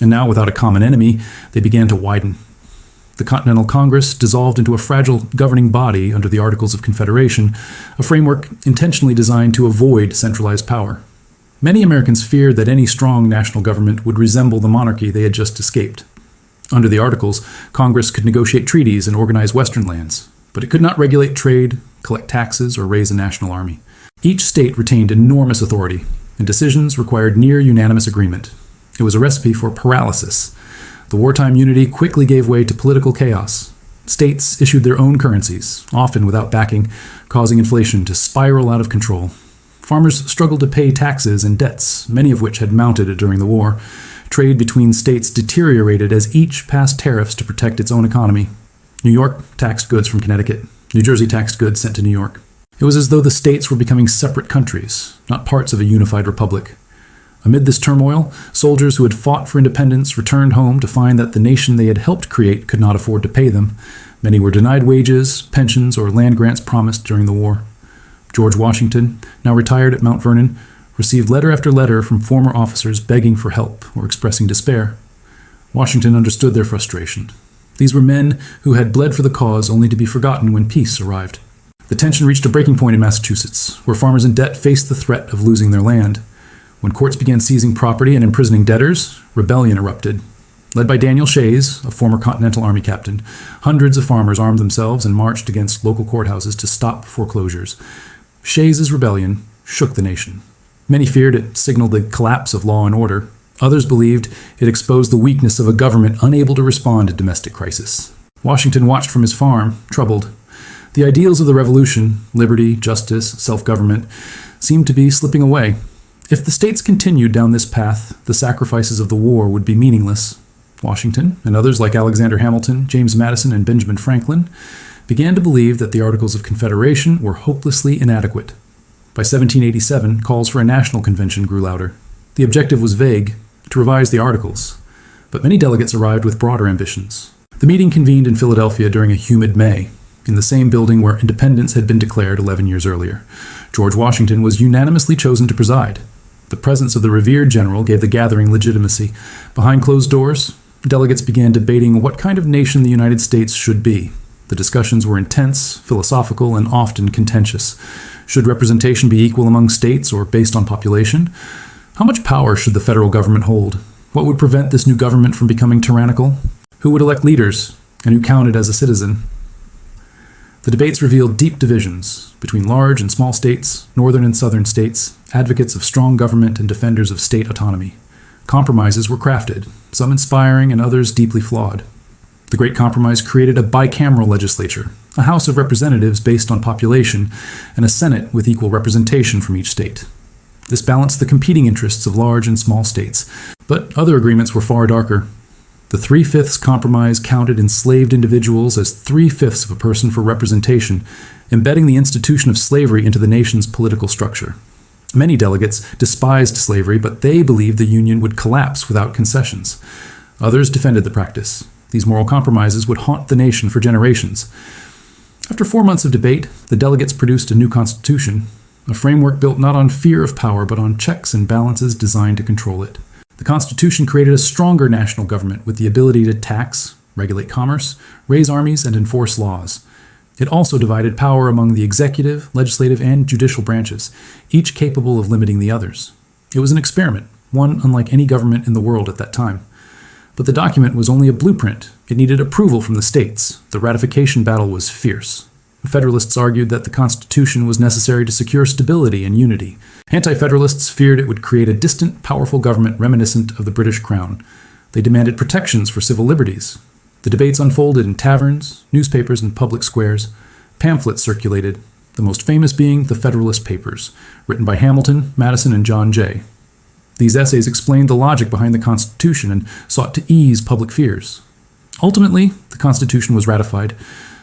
And now, without a common enemy, they began to widen. The Continental Congress dissolved into a fragile governing body under the Articles of Confederation, a framework intentionally designed to avoid centralized power. Many Americans feared that any strong national government would resemble the monarchy they had just escaped. Under the Articles, Congress could negotiate treaties and organize Western lands, but it could not regulate trade, collect taxes, or raise a national army. Each state retained enormous authority, and decisions required near unanimous agreement. It was a recipe for paralysis. The wartime unity quickly gave way to political chaos. States issued their own currencies, often without backing, causing inflation to spiral out of control. Farmers struggled to pay taxes and debts, many of which had mounted during the war. Trade between states deteriorated as each passed tariffs to protect its own economy. New York taxed goods from Connecticut. New Jersey taxed goods sent to New York. It was as though the states were becoming separate countries, not parts of a unified republic. Amid this turmoil, soldiers who had fought for independence returned home to find that the nation they had helped create could not afford to pay them. Many were denied wages, pensions, or land grants promised during the war. George Washington, now retired at Mount Vernon, received letter after letter from former officers begging for help or expressing despair. Washington understood their frustration. These were men who had bled for the cause only to be forgotten when peace arrived. The tension reached a breaking point in Massachusetts, where farmers in debt faced the threat of losing their land. When courts began seizing property and imprisoning debtors, rebellion erupted. Led by Daniel Shays, a former Continental Army captain, hundreds of farmers armed themselves and marched against local courthouses to stop foreclosures. Shays' rebellion shook the nation. Many feared it signaled the collapse of law and order. Others believed it exposed the weakness of a government unable to respond to domestic crisis. Washington watched from his farm, troubled. The ideals of the Revolution, liberty, justice, self-government, seemed to be slipping away. If the states continued down this path, the sacrifices of the war would be meaningless. Washington, and others like Alexander Hamilton, James Madison, and Benjamin Franklin, began to believe that the Articles of Confederation were hopelessly inadequate. By 1787, calls for a national convention grew louder. The objective was vague, to revise the Articles, but many delegates arrived with broader ambitions. The meeting convened in Philadelphia during a humid May, in the same building where independence had been declared 11 years earlier. George Washington was unanimously chosen to preside. The presence of the revered general gave the gathering legitimacy. Behind closed doors, delegates began debating what kind of nation the United States should be. The discussions were intense, philosophical, and often contentious. Should representation be equal among states or based on population? How much power should the federal government hold? What would prevent this new government from becoming tyrannical? Who would elect leaders, and who counted as a citizen? The debates revealed deep divisions between large and small states, northern and southern states, advocates of strong government and defenders of state autonomy. Compromises were crafted, some inspiring and others deeply flawed. The Great Compromise created a bicameral legislature, a House of Representatives based on population, and a Senate with equal representation from each state. This balanced the competing interests of large and small states, but other agreements were far darker. The 3/5 compromise counted enslaved individuals as 3/5 of a person for representation, embedding the institution of slavery into the nation's political structure. Many delegates despised slavery, but they believed the Union would collapse without concessions. Others defended the practice. These moral compromises would haunt the nation for generations. After 4 months of debate, the delegates produced a new constitution, a framework built not on fear of power, but on checks and balances designed to control it. The Constitution created a stronger national government with the ability to tax, regulate commerce, raise armies, and enforce laws. It also divided power among the executive, legislative, and judicial branches, each capable of limiting the others. It was an experiment, one unlike any government in the world at that time. But the document was only a blueprint. It needed approval from the states. The ratification battle was fierce. Federalists argued that the Constitution was necessary to secure stability and unity. Anti-Federalists feared it would create a distant, powerful government reminiscent of the British Crown. They demanded protections for civil liberties. The debates unfolded in taverns, newspapers, and public squares. Pamphlets circulated, the most famous being the Federalist Papers, written by Hamilton, Madison, and John Jay. These essays explained the logic behind the Constitution and sought to ease public fears. Ultimately, the Constitution was ratified,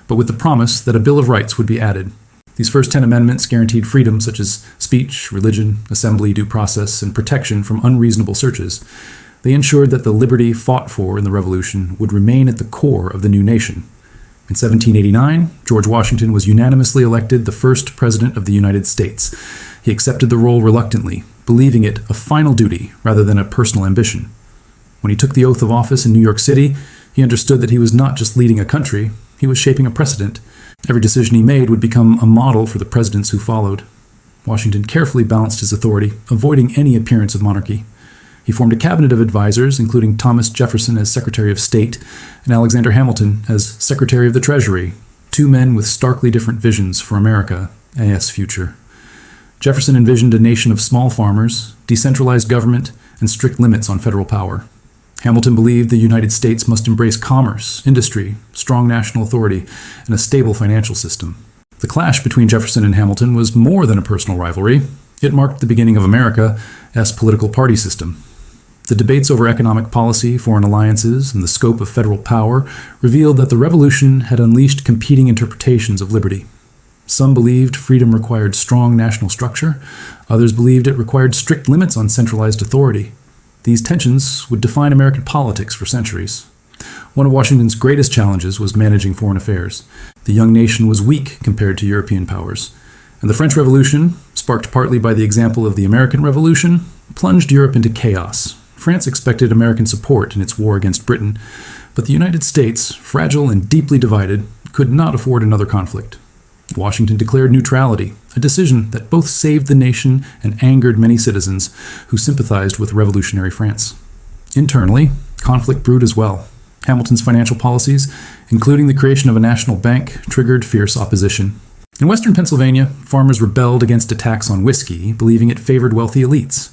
but with the promise that a Bill of Rights would be added. These first 10 amendments guaranteed freedoms such as speech, religion, assembly, due process, and protection from unreasonable searches. They ensured that the liberty fought for in the Revolution would remain at the core of the new nation. In 1789, George Washington was unanimously elected the first president of the United States. He accepted the role reluctantly, believing it a final duty rather than a personal ambition. When he took the oath of office in New York City, he understood that he was not just leading a country, he was shaping a precedent. Every decision he made would become a model for the presidents who followed. Washington carefully balanced his authority, avoiding any appearance of monarchy. He formed a cabinet of advisors, including Thomas Jefferson as Secretary of State and Alexander Hamilton as Secretary of the Treasury, two men with starkly different visions for America's future. Jefferson envisioned a nation of small farmers, decentralized government, and strict limits on federal power. Hamilton believed the United States must embrace commerce, industry, strong national authority, and a stable financial system. The clash between Jefferson and Hamilton was more than a personal rivalry. It marked the beginning of America's political party system. The debates over economic policy, foreign alliances, and the scope of federal power revealed that the Revolution had unleashed competing interpretations of liberty. Some believed freedom required strong national structure. Others believed it required strict limits on centralized authority. These tensions would define American politics for centuries. One of Washington's greatest challenges was managing foreign affairs. The young nation was weak compared to European powers, and the French Revolution, sparked partly by the example of the American Revolution, plunged Europe into chaos. France expected American support in its war against Britain, but the United States, fragile and deeply divided, could not afford another conflict. Washington declared neutrality, a decision that both saved the nation and angered many citizens who sympathized with revolutionary France. Internally, conflict brewed as well. Hamilton's financial policies, including the creation of a national bank, triggered fierce opposition. In western Pennsylvania, farmers rebelled against a tax on whiskey, believing it favored wealthy elites.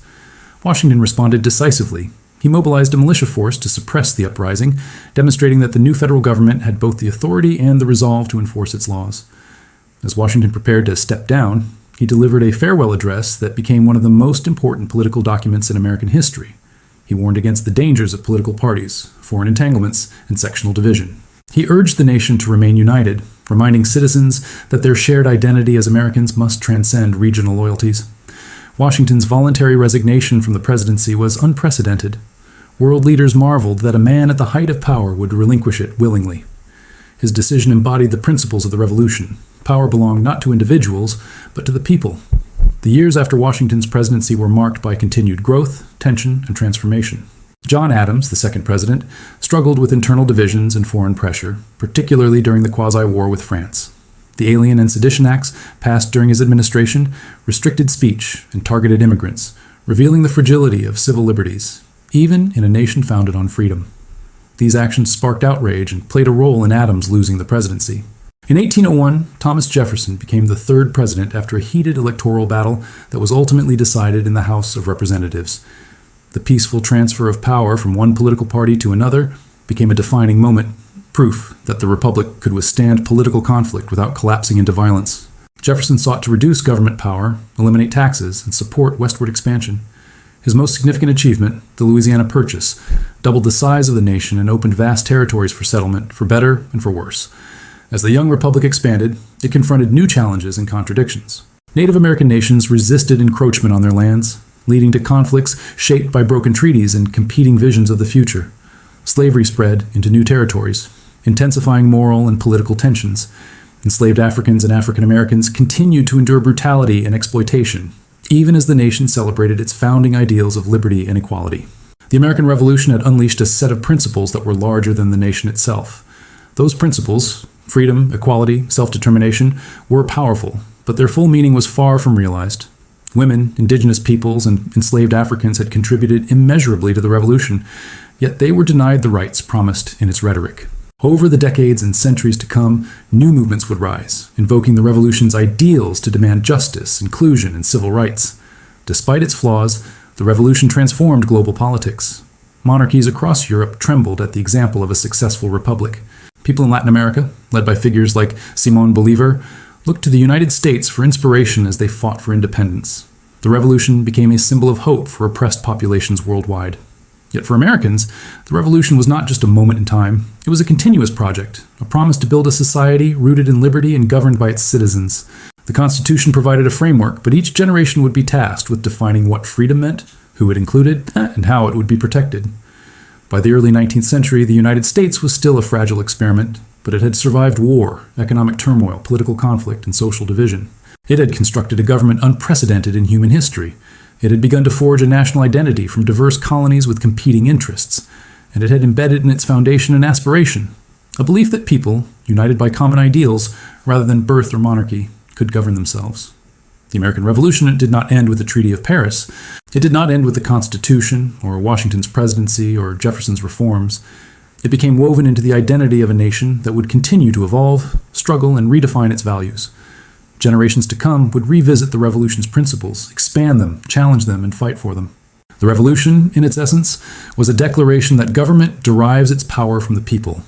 Washington responded decisively. He mobilized a militia force to suppress the uprising, demonstrating that the new federal government had both the authority and the resolve to enforce its laws. As Washington prepared to step down, he delivered a farewell address that became one of the most important political documents in American history. He warned against the dangers of political parties, foreign entanglements, and sectional division. He urged the nation to remain united, reminding citizens that their shared identity as Americans must transcend regional loyalties. Washington's voluntary resignation from the presidency was unprecedented. World leaders marveled that a man at the height of power would relinquish it willingly. His decision embodied the principles of the Revolution. Power belonged not to individuals, but to the people. The years after Washington's presidency were marked by continued growth, tension, and transformation. John Adams, the second president, struggled with internal divisions and foreign pressure, particularly during the quasi-war with France. The Alien and Sedition Acts, passed during his administration, restricted speech and targeted immigrants, revealing the fragility of civil liberties, even in a nation founded on freedom. These actions sparked outrage and played a role in Adams losing the presidency. In 1801, Thomas Jefferson became the third president after a heated electoral battle that was ultimately decided in the House of Representatives. The peaceful transfer of power from one political party to another became a defining moment, proof that the Republic could withstand political conflict without collapsing into violence. Jefferson sought to reduce government power, eliminate taxes, and support westward expansion. His most significant achievement, the Louisiana Purchase, doubled the size of the nation and opened vast territories for settlement, for better and for worse. As the young republic expanded, it confronted new challenges and contradictions. Native American nations resisted encroachment on their lands, leading to conflicts shaped by broken treaties and competing visions of the future. Slavery spread into new territories, intensifying moral and political tensions. Enslaved Africans and African Americans continued to endure brutality and exploitation, even as the nation celebrated its founding ideals of liberty and equality. The American Revolution had unleashed a set of principles that were larger than the nation itself. Those principles, freedom, equality, self-determination, were powerful, but their full meaning was far from realized. Women, indigenous peoples, and enslaved Africans had contributed immeasurably to the revolution, yet they were denied the rights promised in its rhetoric. Over the decades and centuries to come, new movements would rise, invoking the revolution's ideals to demand justice, inclusion, and civil rights. Despite its flaws, the revolution transformed global politics. Monarchies across Europe trembled at the example of a successful republic. People in Latin America, led by figures like Simón Bolívar, looked to the United States for inspiration as they fought for independence. The revolution became a symbol of hope for oppressed populations worldwide. Yet for Americans, the revolution was not just a moment in time. It was a continuous project, a promise to build a society rooted in liberty and governed by its citizens. The Constitution provided a framework, but each generation would be tasked with defining what freedom meant, who it included, and how it would be protected. By the early 19th century, the United States was still a fragile experiment, but it had survived war, economic turmoil, political conflict, and social division. It had constructed a government unprecedented in human history. It had begun to forge a national identity from diverse colonies with competing interests, and it had embedded in its foundation an aspiration, a belief that people, united by common ideals rather than birth or monarchy, could govern themselves. The American Revolution did not end with the Treaty of Paris. It did not end with the Constitution, or Washington's presidency, or Jefferson's reforms. It became woven into the identity of a nation that would continue to evolve, struggle, and redefine its values. Generations to come would revisit the Revolution's principles, expand them, challenge them, and fight for them. The Revolution, in its essence, was a declaration that government derives its power from the people,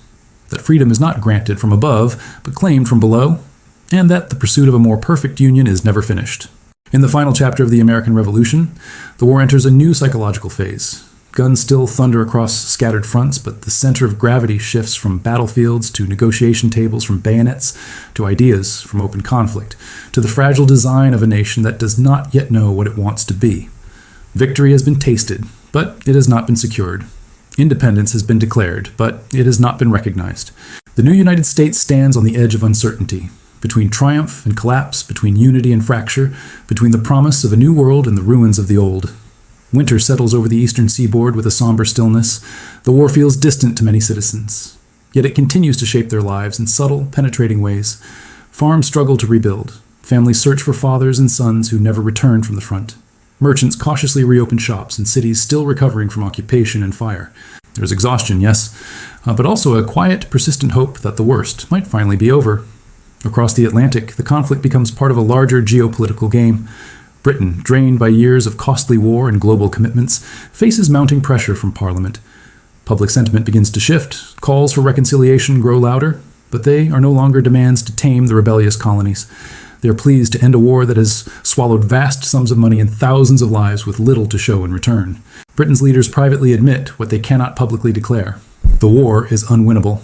that freedom is not granted from above, but claimed from below, and that the pursuit of a more perfect union is never finished. In the final chapter of the American Revolution, the war enters a new psychological phase. Guns still thunder across scattered fronts, but the center of gravity shifts from battlefields to negotiation tables, from bayonets to ideas, from open conflict, to the fragile design of a nation that does not yet know what it wants to be. Victory has been tasted, but it has not been secured. Independence has been declared, but it has not been recognized. The new United States stands on the edge of uncertainty, between triumph and collapse, between unity and fracture, between the promise of a new world and the ruins of the old. Winter settles over the eastern seaboard with a somber stillness. The war feels distant to many citizens. Yet it continues to shape their lives in subtle, penetrating ways. Farms struggle to rebuild. Families search for fathers and sons who never returned from the front. Merchants cautiously reopen shops in cities still recovering from occupation and fire. There's exhaustion, yes, but also a quiet, persistent hope that the worst might finally be over. Across the Atlantic, the conflict becomes part of a larger geopolitical game. Britain, drained by years of costly war and global commitments, faces mounting pressure from Parliament. Public sentiment begins to shift. Calls for reconciliation grow louder, but they are no longer demands to tame the rebellious colonies. They are pleas to end a war that has swallowed vast sums of money and thousands of lives with little to show in return. Britain's leaders privately admit what they cannot publicly declare. The war is unwinnable.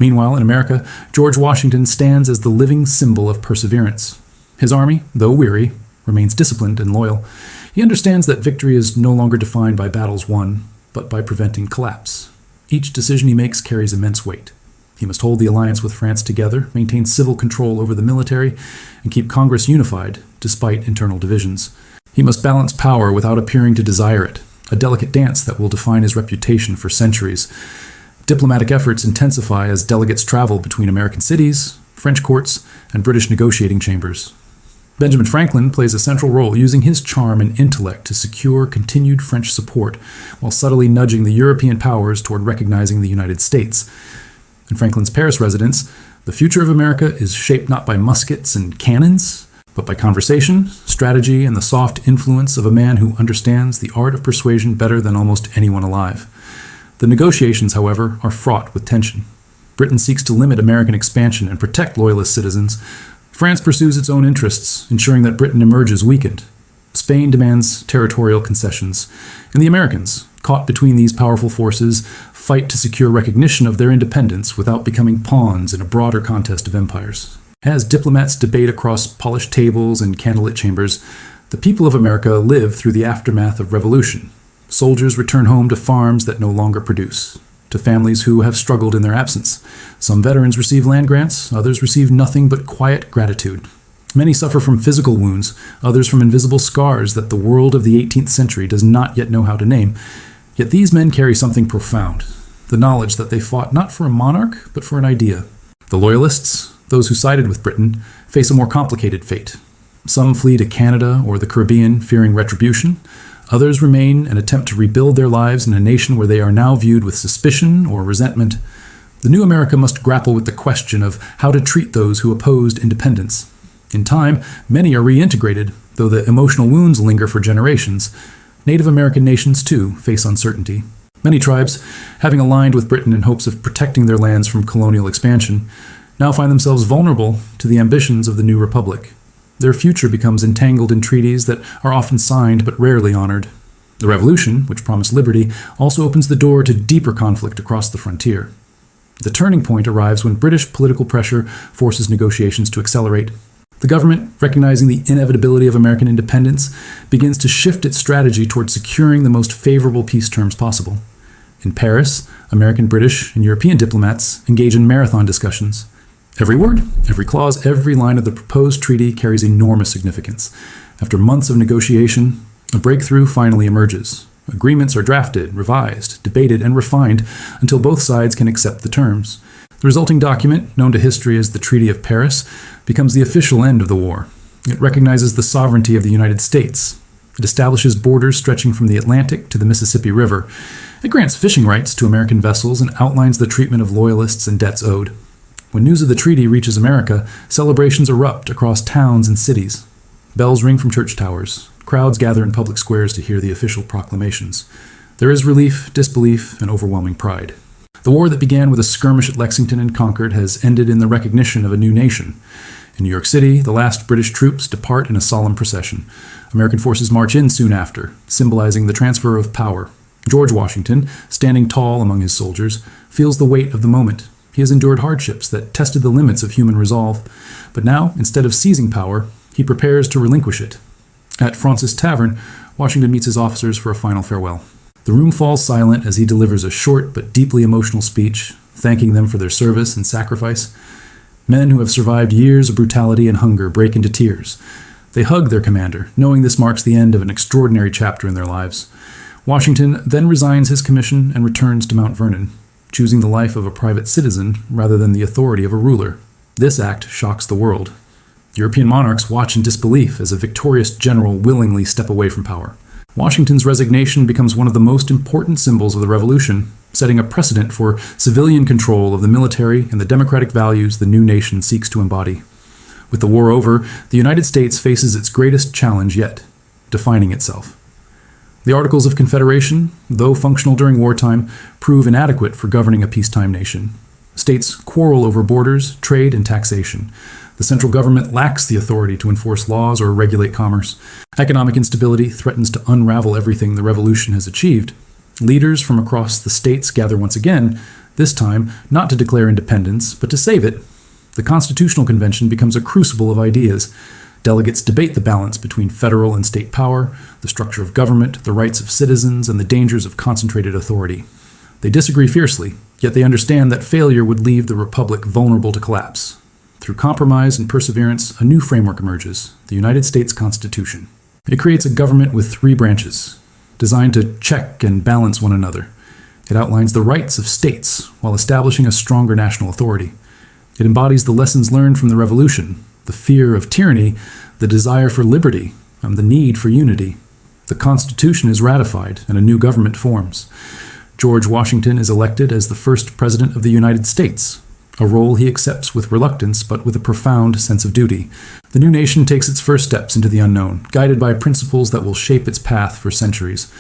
Meanwhile, in America, George Washington stands as the living symbol of perseverance. His army, though weary, remains disciplined and loyal. He understands that victory is no longer defined by battles won, but by preventing collapse. Each decision he makes carries immense weight. He must hold the alliance with France together, maintain civil control over the military, and keep Congress unified despite internal divisions. He must balance power without appearing to desire it, a delicate dance that will define his reputation for centuries. Diplomatic efforts intensify as delegates travel between American cities, French courts, and British negotiating chambers. Benjamin Franklin plays a central role, using his charm and intellect to secure continued French support, while subtly nudging the European powers toward recognizing the United States. In Franklin's Paris residence, the future of America is shaped not by muskets and cannons, but by conversation, strategy, and the soft influence of a man who understands the art of persuasion better than almost anyone alive. The negotiations, however, are fraught with tension. Britain seeks to limit American expansion and protect loyalist citizens. France pursues its own interests, ensuring that Britain emerges weakened. Spain demands territorial concessions, and the Americans, caught between these powerful forces, fight to secure recognition of their independence without becoming pawns in a broader contest of empires. As diplomats debate across polished tables and candlelit chambers, the people of America live through the aftermath of revolution. Soldiers return home to farms that no longer produce, to families who have struggled in their absence. Some veterans receive land grants, others receive nothing but quiet gratitude. Many suffer from physical wounds, others from invisible scars that the world of the 18th century does not yet know how to name. Yet these men carry something profound, the knowledge that they fought not for a monarch, but for an idea. The Loyalists, those who sided with Britain, face a more complicated fate. Some flee to Canada or the Caribbean, fearing retribution. Others remain and attempt to rebuild their lives in a nation where they are now viewed with suspicion or resentment. The new America must grapple with the question of how to treat those who opposed independence. In time, many are reintegrated, though the emotional wounds linger for generations. Native American nations, too, face uncertainty. Many tribes, having aligned with Britain in hopes of protecting their lands from colonial expansion, now find themselves vulnerable to the ambitions of the new republic. Their future becomes entangled in treaties that are often signed but rarely honored. The Revolution, which promised liberty, also opens the door to deeper conflict across the frontier. The turning point arrives when British political pressure forces negotiations to accelerate. The government, recognizing the inevitability of American independence, begins to shift its strategy toward securing the most favorable peace terms possible. In Paris, American, British, and European diplomats engage in marathon discussions. Every word, every clause, every line of the proposed treaty carries enormous significance. After months of negotiation, a breakthrough finally emerges. Agreements are drafted, revised, debated, and refined until both sides can accept the terms. The resulting document, known to history as the Treaty of Paris, becomes the official end of the war. It recognizes the sovereignty of the United States. It establishes borders stretching from the Atlantic to the Mississippi River. It grants fishing rights to American vessels and outlines the treatment of loyalists and debts owed. When news of the treaty reaches America, celebrations erupt across towns and cities. Bells ring from church towers. Crowds gather in public squares to hear the official proclamations. There is relief, disbelief, and overwhelming pride. The war that began with a skirmish at Lexington and Concord has ended in the recognition of a new nation. In New York City, the last British troops depart in a solemn procession. American forces march in soon after, symbolizing the transfer of power. George Washington, standing tall among his soldiers, feels the weight of the moment. He has endured hardships that tested the limits of human resolve. But now, instead of seizing power, he prepares to relinquish it. At Fraunces Tavern, Washington meets his officers for a final farewell. The room falls silent as he delivers a short but deeply emotional speech, thanking them for their service and sacrifice. Men who have survived years of brutality and hunger break into tears. They hug their commander, knowing this marks the end of an extraordinary chapter in their lives. Washington then resigns his commission and returns to Mount Vernon, choosing the life of a private citizen rather than the authority of a ruler. This act shocks the world. European monarchs watch in disbelief as a victorious general willingly step away from power. Washington's resignation becomes one of the most important symbols of the Revolution, setting a precedent for civilian control of the military and the democratic values the new nation seeks to embody. With the war over, the United States faces its greatest challenge yet, defining itself. The Articles of Confederation, though functional during wartime, prove inadequate for governing a peacetime nation. States quarrel over borders, trade, and taxation. The central government lacks the authority to enforce laws or regulate commerce. Economic instability threatens to unravel everything the Revolution has achieved. Leaders from across the states gather once again, this time not to declare independence, but to save it. The Constitutional Convention becomes a crucible of ideas. Delegates debate the balance between federal and state power, the structure of government, the rights of citizens, and the dangers of concentrated authority. They disagree fiercely, yet they understand that failure would leave the Republic vulnerable to collapse. Through compromise and perseverance, a new framework emerges, the United States Constitution. It creates a government with 3 branches, designed to check and balance one another. It outlines the rights of states while establishing a stronger national authority. It embodies the lessons learned from the Revolution, the fear of tyranny, the desire for liberty, and the need for unity. The Constitution is ratified and a new government forms. George Washington is elected as the first President of the United States, a role he accepts with reluctance but with a profound sense of duty. The new nation takes its first steps into the unknown, guided by principles that will shape its path for centuries.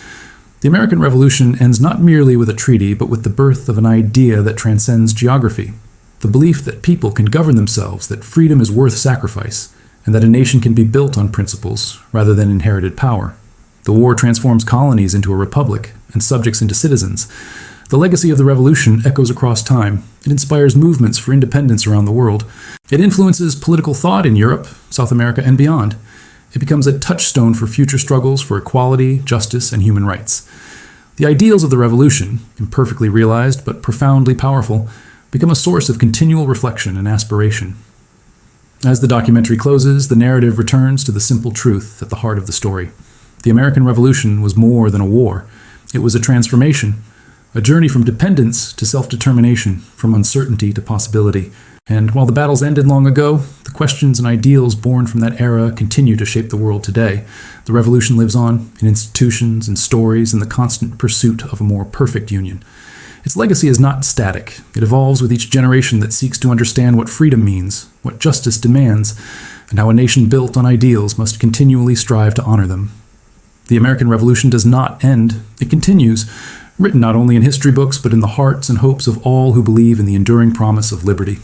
The American Revolution ends not merely with a treaty, but with the birth of an idea that transcends geography. The belief that people can govern themselves, that freedom is worth sacrifice, and that a nation can be built on principles rather than inherited power. The war transforms colonies into a republic and subjects into citizens. The legacy of the Revolution echoes across time. It inspires movements for independence around the world. It influences political thought in Europe, South America, and beyond. It becomes a touchstone for future struggles for equality, justice, and human rights. The ideals of the Revolution, imperfectly realized but profoundly powerful, become a source of continual reflection and aspiration. As the documentary closes, the narrative returns to the simple truth at the heart of the story. The American Revolution was more than a war. It was a transformation, a journey from dependence to self-determination, from uncertainty to possibility. And while the battles ended long ago, the questions and ideals born from that era continue to shape the world today. The revolution lives on in institutions and stories and the constant pursuit of a more perfect union. Its legacy is not static. It evolves with each generation that seeks to understand what freedom means, what justice demands, and how a nation built on ideals must continually strive to honor them. The American Revolution does not end. It continues, written not only in history books, but in the hearts and hopes of all who believe in the enduring promise of liberty.